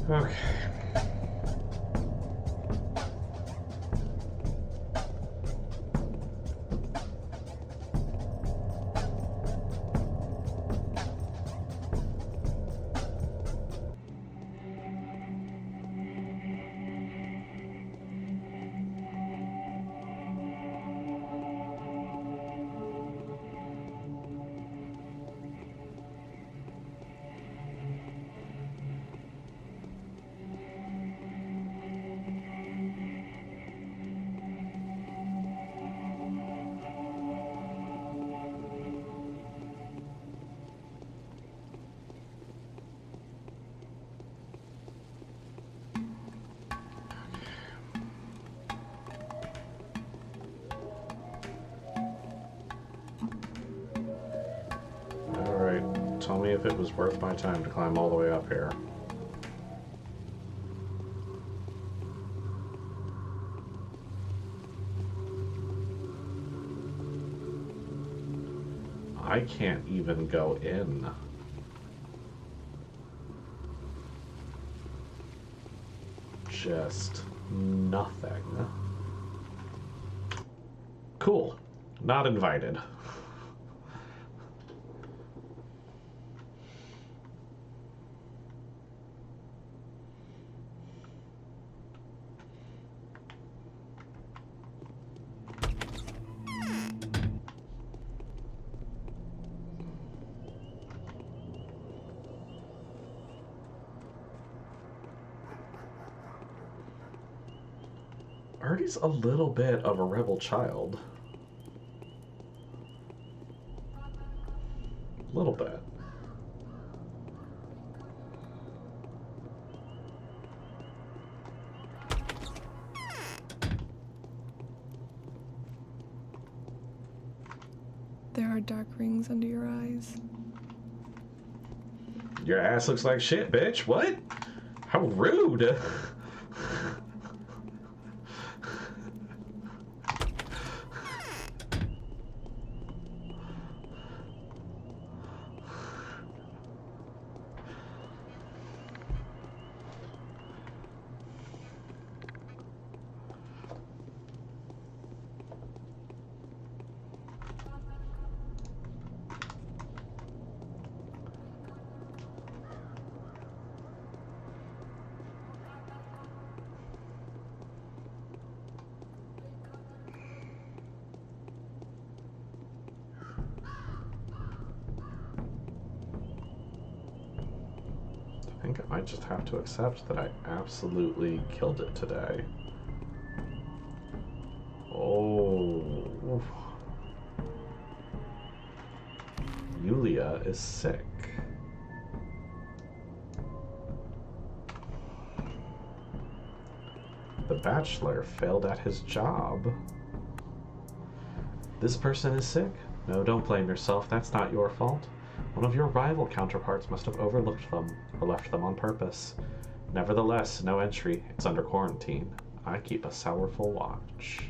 Okay. Tell me if it was worth my time to climb all the way up here. I can't even go in. Just nothing. Cool. Not invited. Artie's a little bit of a rebel child. A little bit. There are dark rings under your eyes. Your ass looks like shit, bitch. What? How rude. think I might just have to accept that I absolutely killed it today. Oh. Yulia is sick. The bachelor failed at his job. This person is sick? No, don't blame yourself. That's not your fault. One of your rival counterparts must have overlooked them, or left them on purpose. Nevertheless, no entry. It's under quarantine. I keep a sourful watch.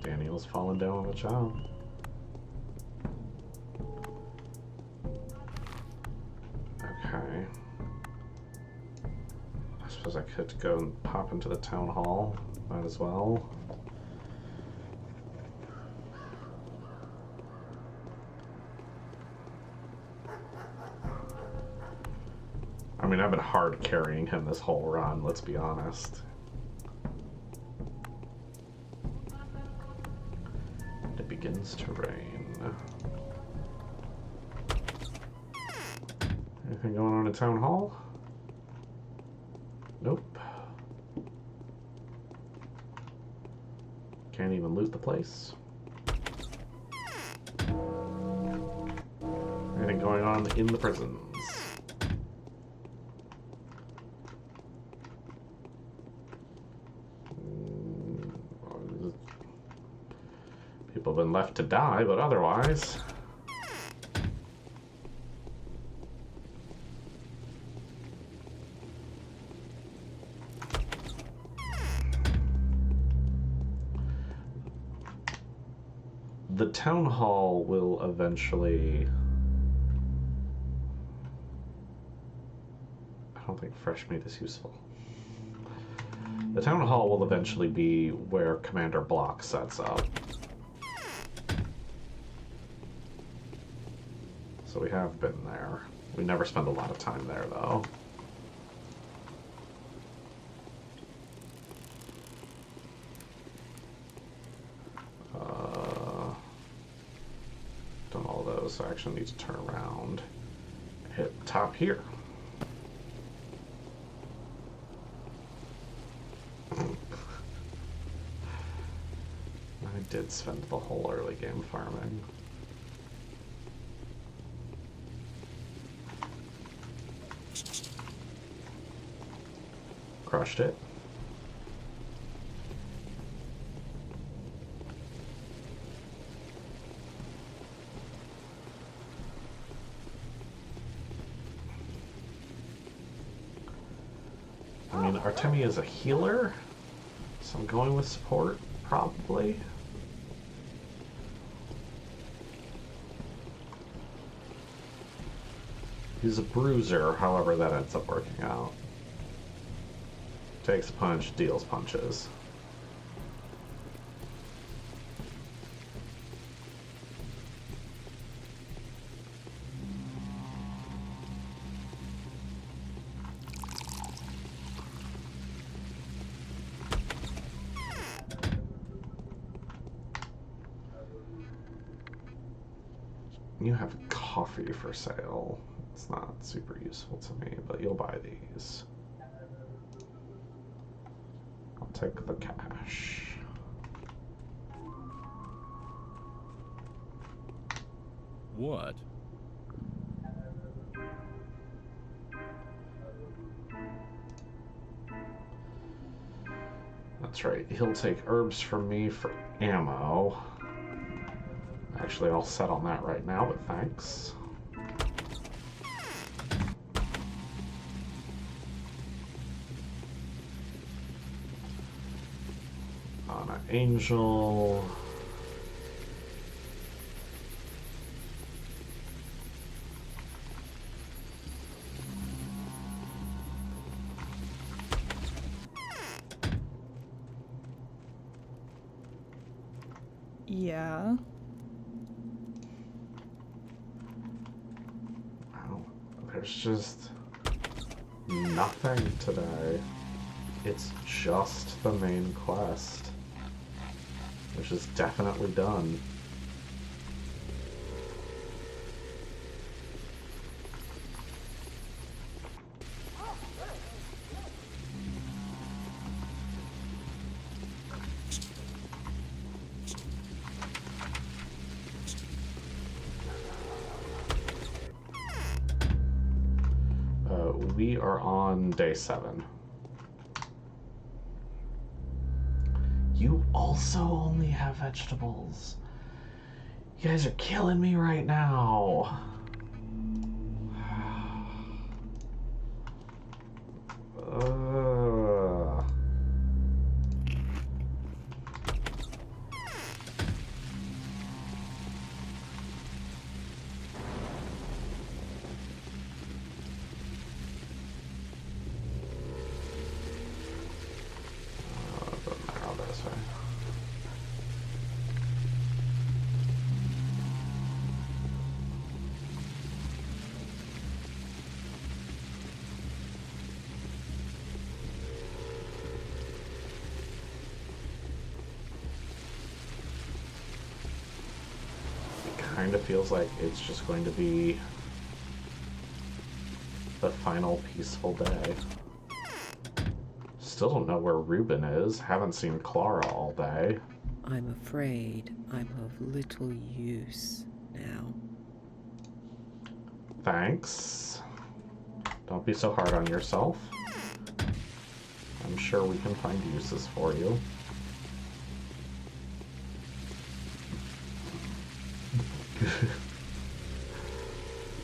Daniel's fallen down on a job. Okay. I suppose I could go and pop into the town hall. Might as well. I mean, I've been hard carrying him this whole run, let's be honest. It begins to rain. Anything going on in town hall? Nope. Can't even loot the place. Anything going on in the prisons? People have been left to die, but otherwise... The town hall will eventually... I don't think fresh meat is useful. The town hall will eventually be where Commander Block sets up. So we have been there. We never spend a lot of time there, though. Done all those, so I actually need to turn around. Hit top here. I did spend the whole early game farming. Crushed it. I mean, Artemi is a healer, so I'm going with support, probably. He's a bruiser, however that ends up working out. Takes a punch, deals punches. You have coffee for sale. It's not super useful to me, but you'll buy these. I'll take the cash. What? That's right. He'll take herbs from me for ammo. Actually, I'll set on that right now, but thanks. On an angel. Yeah. There's just nothing today. It's just the main quest, which is definitely done. We are on day 7. You also only have vegetables. You guys are killing me right now. Kind of feels like it's just going to be the final peaceful day. Still don't know where Ruben is. Haven't seen Clara all day. I'm afraid I'm of little use now. Thanks. Don't be so hard on yourself. I'm sure we can find uses for you.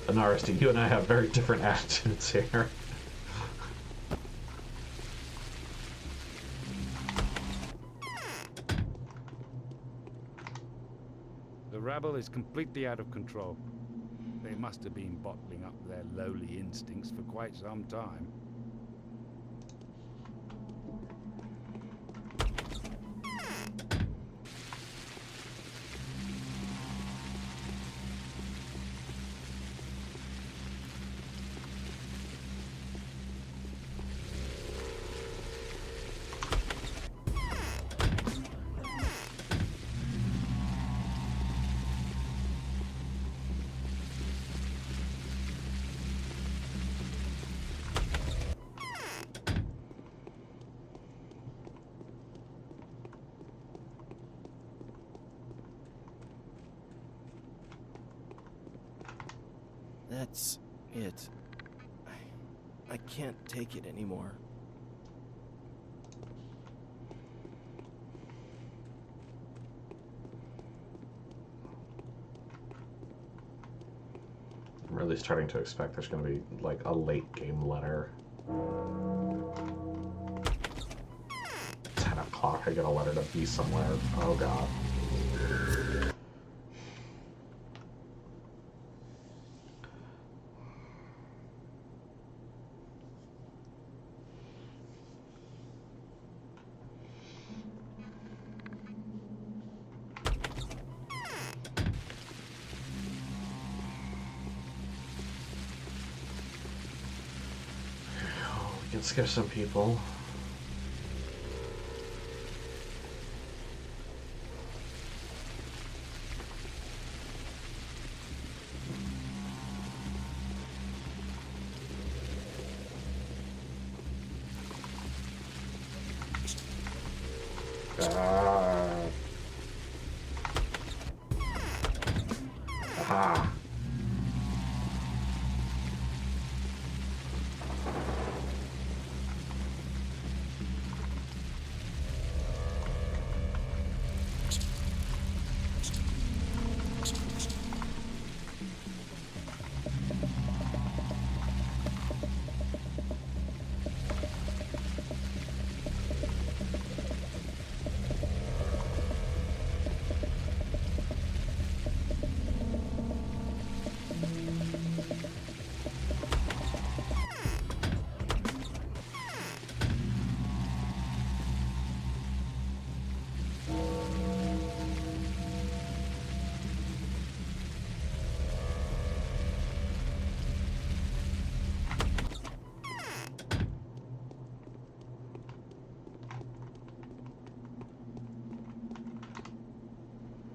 Anarsti, you and I have very different attitudes here. The rabble is completely out of control. They must have been bottling up their lowly instincts for quite some time. That's it. I can't take it anymore. I'm really starting to expect there's going to be like a late game letter. 10 o'clock, I get a letter to be somewhere. Oh god. Can scare some people. Aha.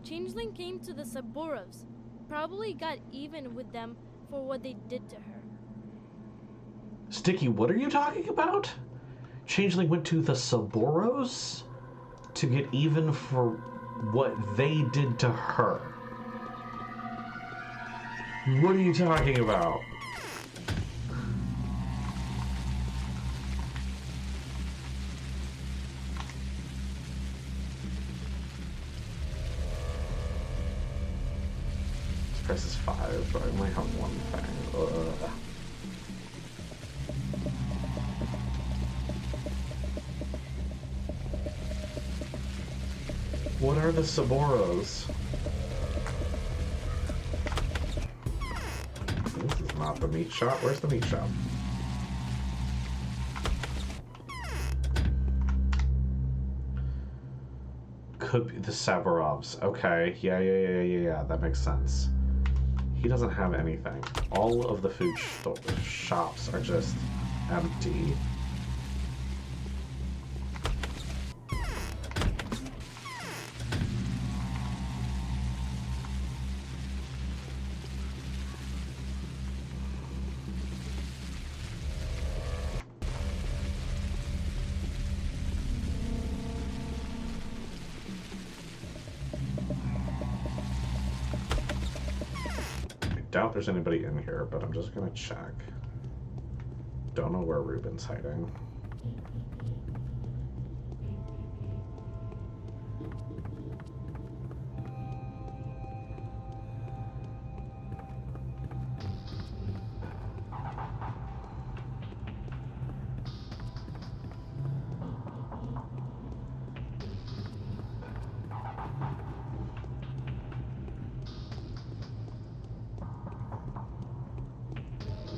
Changeling came to the Saborovs. Probably got even with them for what they did to her. Sticky, what are you talking about? Changeling went to the Saboros to get even for what they did to her. What are you talking about? This price is 5, but I only have one thing. Ugh. What are the Saboros? This is not the meat shop. Where's the meat shop? Could be the Saborovs. Okay, yeah. That makes sense. He doesn't have anything. All of the food shops are just empty. I doubt there's anybody in here, but I'm just gonna check. Don't know where Ruben's hiding.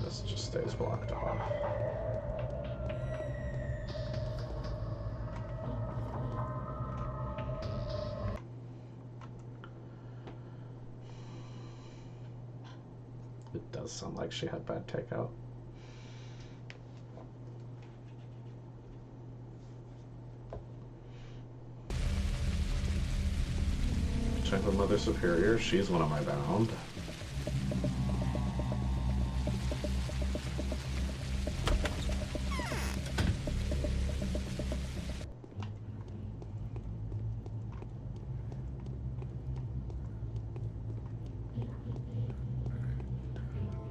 This just stays blocked off. It does sound like she had bad takeout. Check with Mother Superior. She's one of my bound.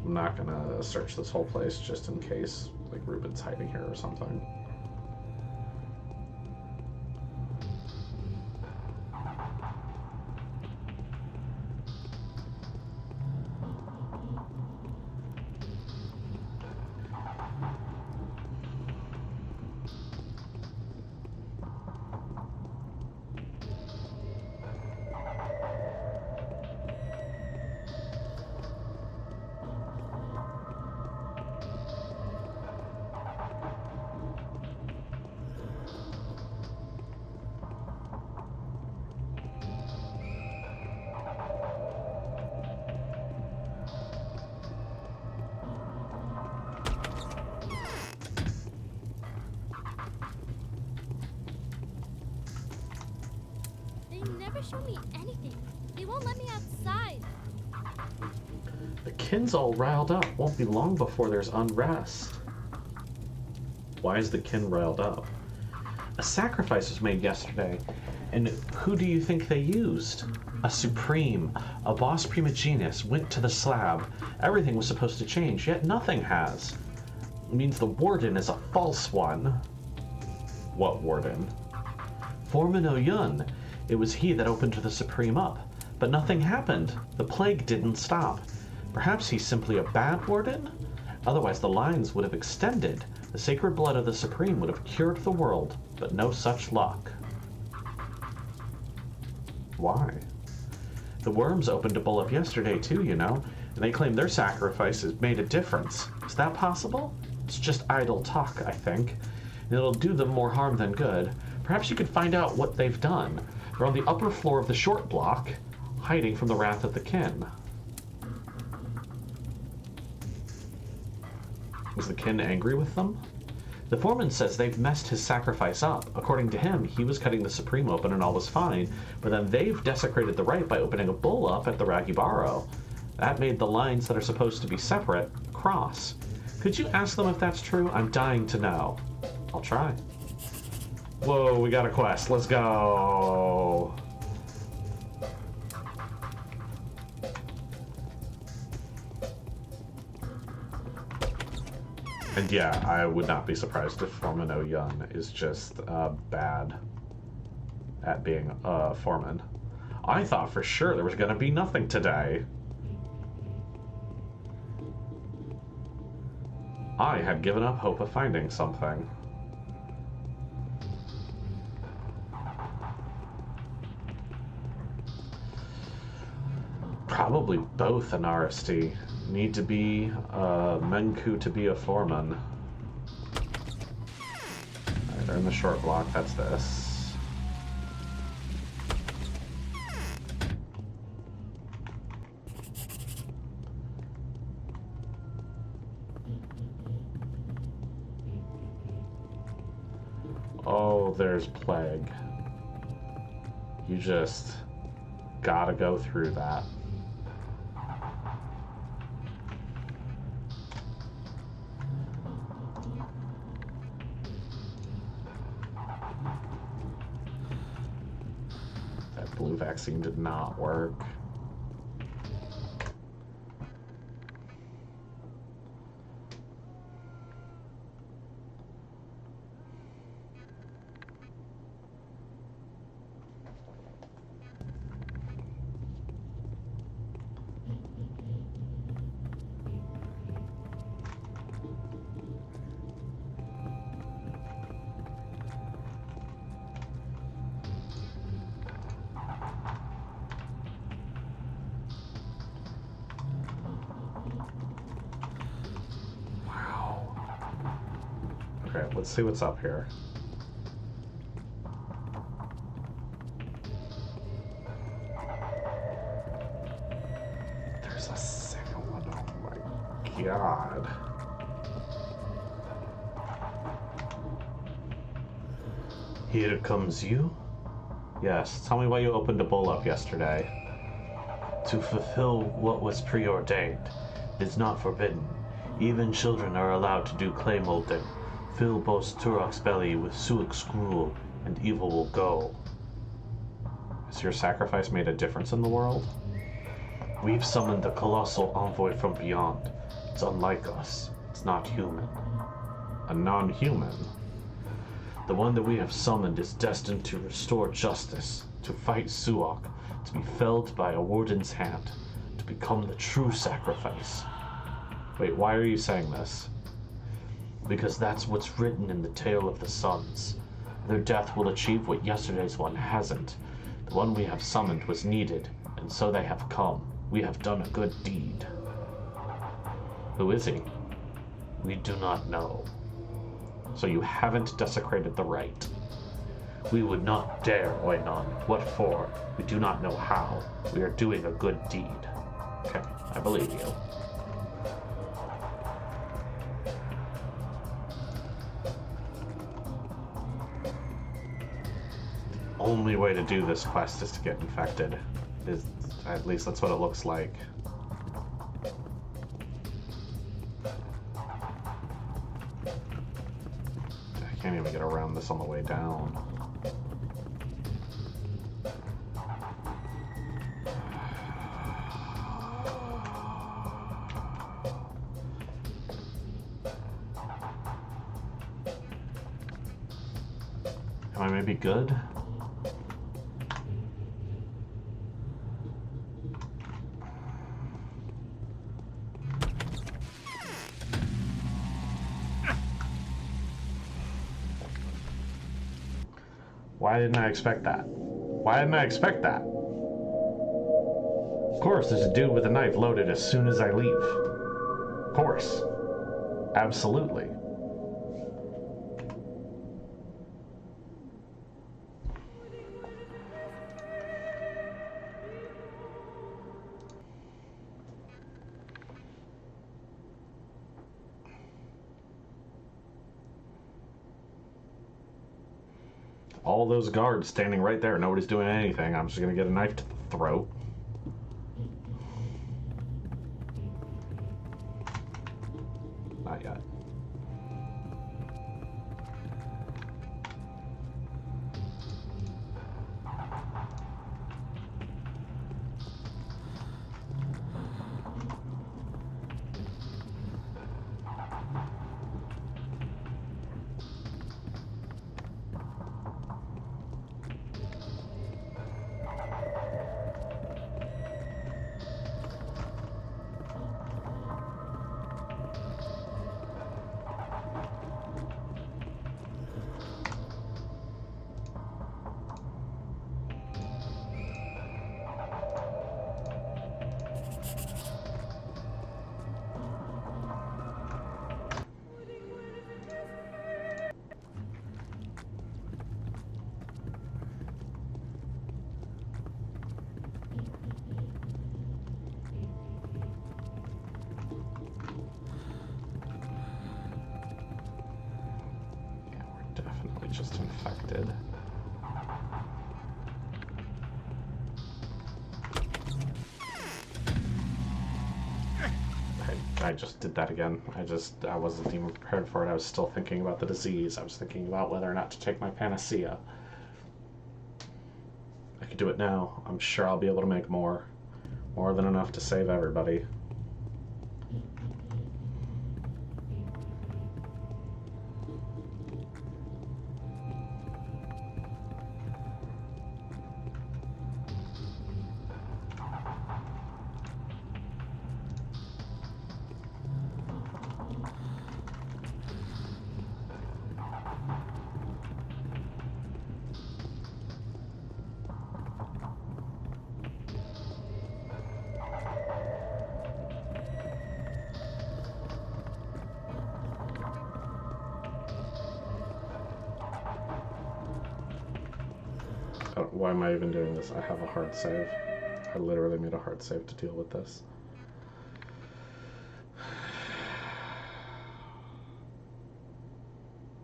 I'm not gonna search this whole place just in case, like, Ruben's hiding here or something. Show me anything. They won't let me outside. The kin's all riled up. Won't be long before there's unrest. Why is the kin riled up? A sacrifice was made yesterday, and who do you think they used? A supreme, a boss primigenius went to the slab. Everything was supposed to change, yet nothing has. It means the warden is a false one. What warden? Foreman Oyun. It was he that opened the Supreme up, but nothing happened. The plague didn't stop. Perhaps he's simply a bad warden? Otherwise the lines would have extended. The sacred blood of the Supreme would have cured the world, but no such luck. Why? The worms opened a bull up yesterday too, you know, and they claim their sacrifices made a difference. Is that possible? It's just idle talk, I think, and it'll do them more harm than good. Perhaps you could find out what they've done. They're on the upper floor of the short block, hiding from the wrath of the kin. Was the kin angry with them? The foreman says they've messed his sacrifice up. According to him, he was cutting the Supreme open and all was fine, but then they've desecrated the rite by opening a bull up at the Raggy Barrow. That made the lines that are supposed to be separate cross. Could you ask them if that's true? I'm dying to know. I'll try. Whoa, we got a quest. Let's go. And yeah, I would not be surprised if Foreman O'Yun is just bad at being a foreman. I thought for sure there was going to be nothing today. I had given up hope of finding something. Probably both an RST. Need to be a Menku to be a foreman. Alright, they're in the short block. That's this. Oh, there's Plague. You just gotta go through that. That blue vaccine did not work. Let's see what's up here. There's a second one. Oh my god. Here comes you? Yes, tell me why you opened a bowl up yesterday. To fulfill what was preordained. It is not forbidden. Even children are allowed to do clay molding. Fill both Turok's belly with Suik's gruel, and evil will go. Has your sacrifice made a difference in the world? We've summoned a colossal envoy from beyond. It's unlike us. It's not human. A non-human? The one that we have summoned is destined to restore justice, to fight Suok, to be felled by a warden's hand, to become the true sacrifice. Wait, why are you saying this? Because that's what's written in the Tale of the Sons. Their death will achieve what yesterday's one hasn't. The one we have summoned was needed, and so they have come. We have done a good deed. Who is he? We do not know. So you haven't desecrated the rite. We would not dare, Oinon. What for? We do not know how. We are doing a good deed. Okay, I believe you. Only way to do this quest is to get infected. At least that's what it looks like. I can't even get around this on the way down. Am I maybe good? Why didn't I expect that? Why didn't I expect that? Of course, there's a dude with a knife loaded as soon as I leave. Of course. Absolutely. all those guards standing right there. Nobody's doing anything. I'm just gonna get a knife to the throat. Not yet. Just infected. I just did that again. I wasn't even prepared for it. I was still thinking about the disease. I was thinking about whether or not to take my panacea. I could do it now. I'm sure I'll be able to make more. More than enough to save everybody. Why am I even doing this? I have a hard save. I literally made a hard save to deal with this.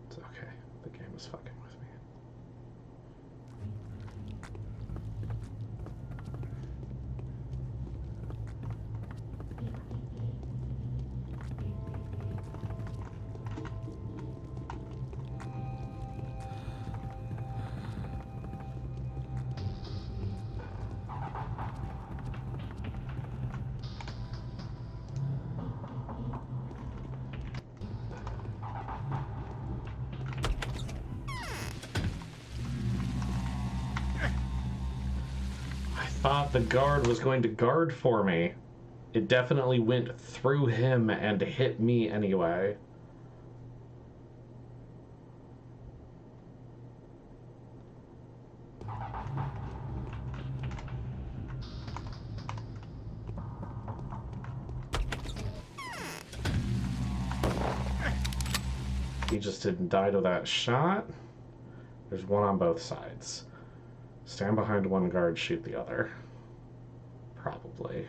It's okay. The game is fucking with me. Thought the guard was going to guard for me. It definitely went through him and hit me anyway. He just didn't die to that shot. There's one on both sides. Stand behind one guard, shoot the other. Probably.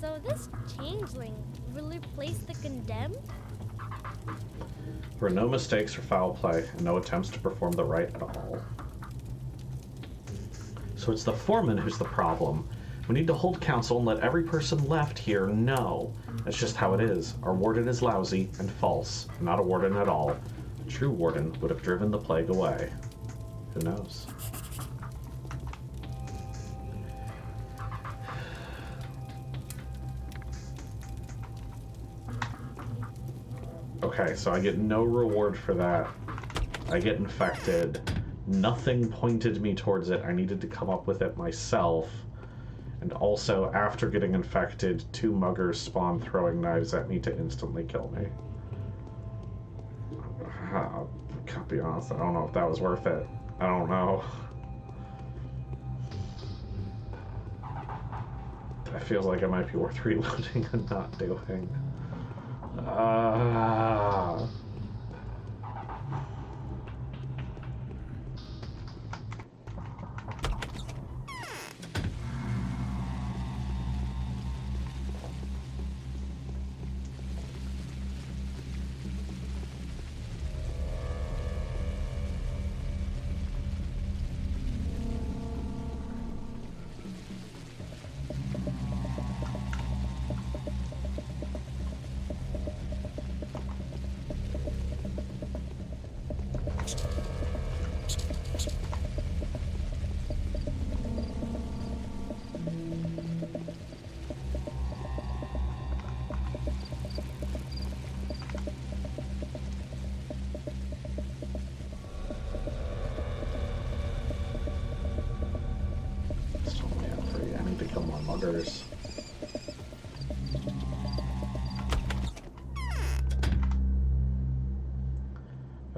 So this changeling will replace the condemned? There were no mistakes or foul play, and no attempts to perform the rite at all. So it's the foreman who's the problem. We need to hold council and let every person left here know. That's just how it is. Our warden is lousy and false. Not a warden at all. A true warden would have driven the plague away. Who knows? Okay, so I get no reward for that. I get infected. Nothing pointed me towards it. I needed to come up with it myself. And also, after getting infected, 2 muggers spawn throwing knives at me to instantly kill me. I can't be honest, I don't know if that was worth it. I don't know. That feels like it might be worth reloading and not doing.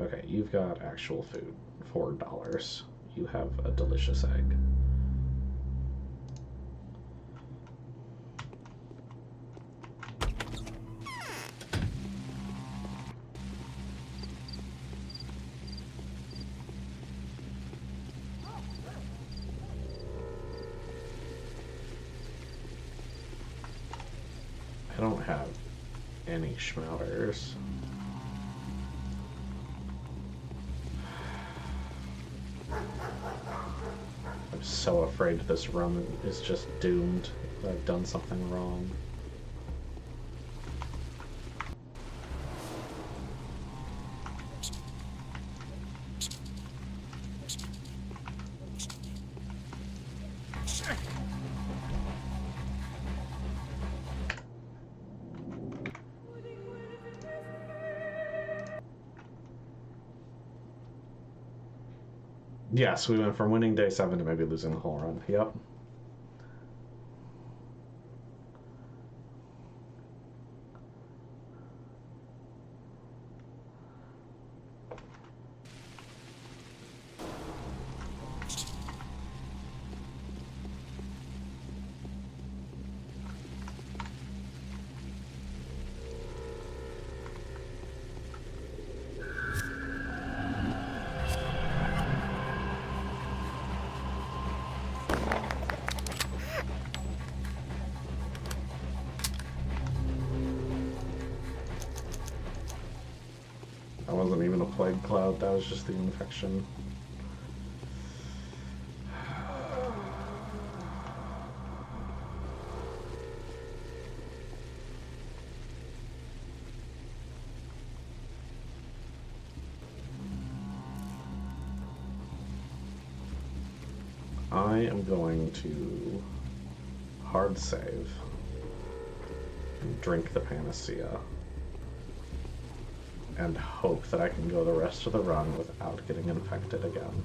Okay, you've got actual food. $4. You have a delicious egg. I don't have any schmouters. I'm so afraid this run is just doomed. I've done something wrong. Yes, we went from winning day 7 to maybe losing the whole run. Yep. That wasn't even a plague cloud, that was just the infection. I am going to hard save and drink the panacea and hope that I can go the rest of the run without getting infected again.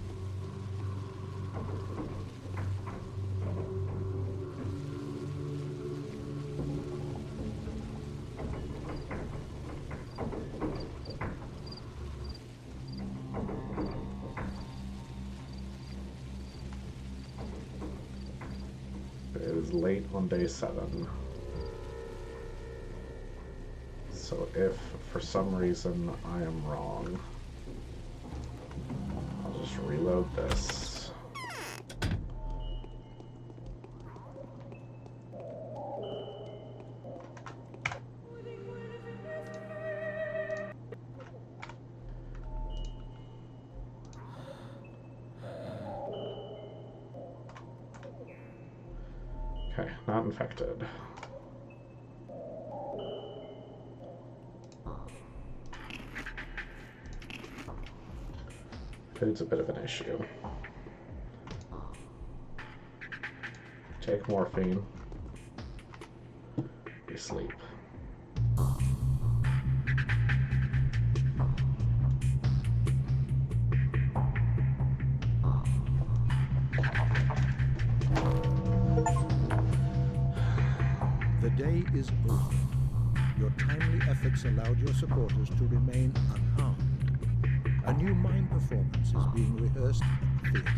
It is late on day 7. So if, for some reason, I am wrong, I'll just reload this. Okay, not infected. Food's a bit of an issue. Take morphine. Be asleep. The day is over. Your timely efforts allowed your supporters to remain unharmed. A new mime performance is being rehearsed at the theater.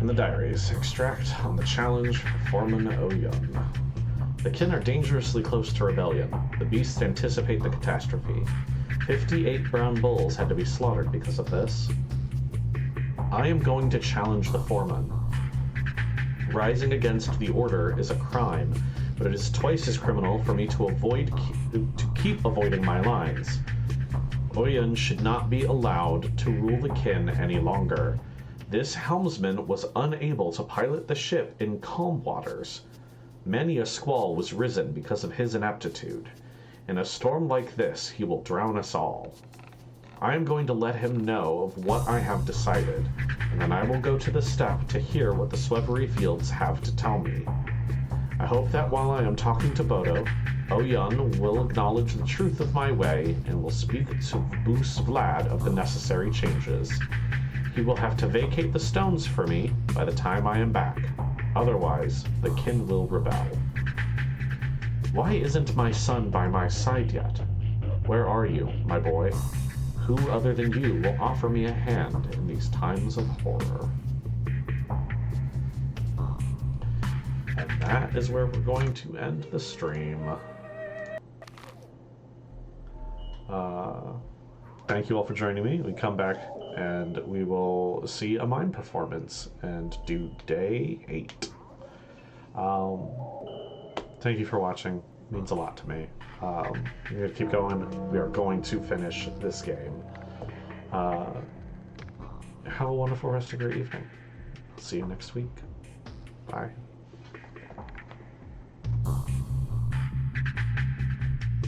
In the diaries, extract on the challenge for Foreman Oyun. The kin are dangerously close to rebellion. The beasts anticipate the catastrophe. 58 brown bulls had to be slaughtered because of this. I am going to challenge the Foreman. Rising against the order is a crime, but it is twice as criminal for me to keep avoiding my lines. Oyun should not be allowed to rule the kin any longer. This helmsman was unable to pilot the ship in calm waters. Many a squall was risen because of his ineptitude. In a storm like this, he will drown us all. I am going to let him know of what I have decided, and then I will go to the steppe to hear what the Swevery Fields have to tell me. I hope that while I am talking to Bodo, Oyun will acknowledge the truth of my way and will speak to Boos Vlad of the necessary changes. He will have to vacate the stones for me by the time I am back. Otherwise, the kin will rebel. Why isn't my son by my side yet? Where are you, my boy? Who other than you will offer me a hand in these times of horror? And that is where we're going to end the stream. Thank you all for joining me. We come back and we will see a mime performance and do day 8. Thank you for watching. It means a lot to me. We're going to keep going. We are going to finish this game. Have a wonderful rest of your evening. I'll see you next week. Bye.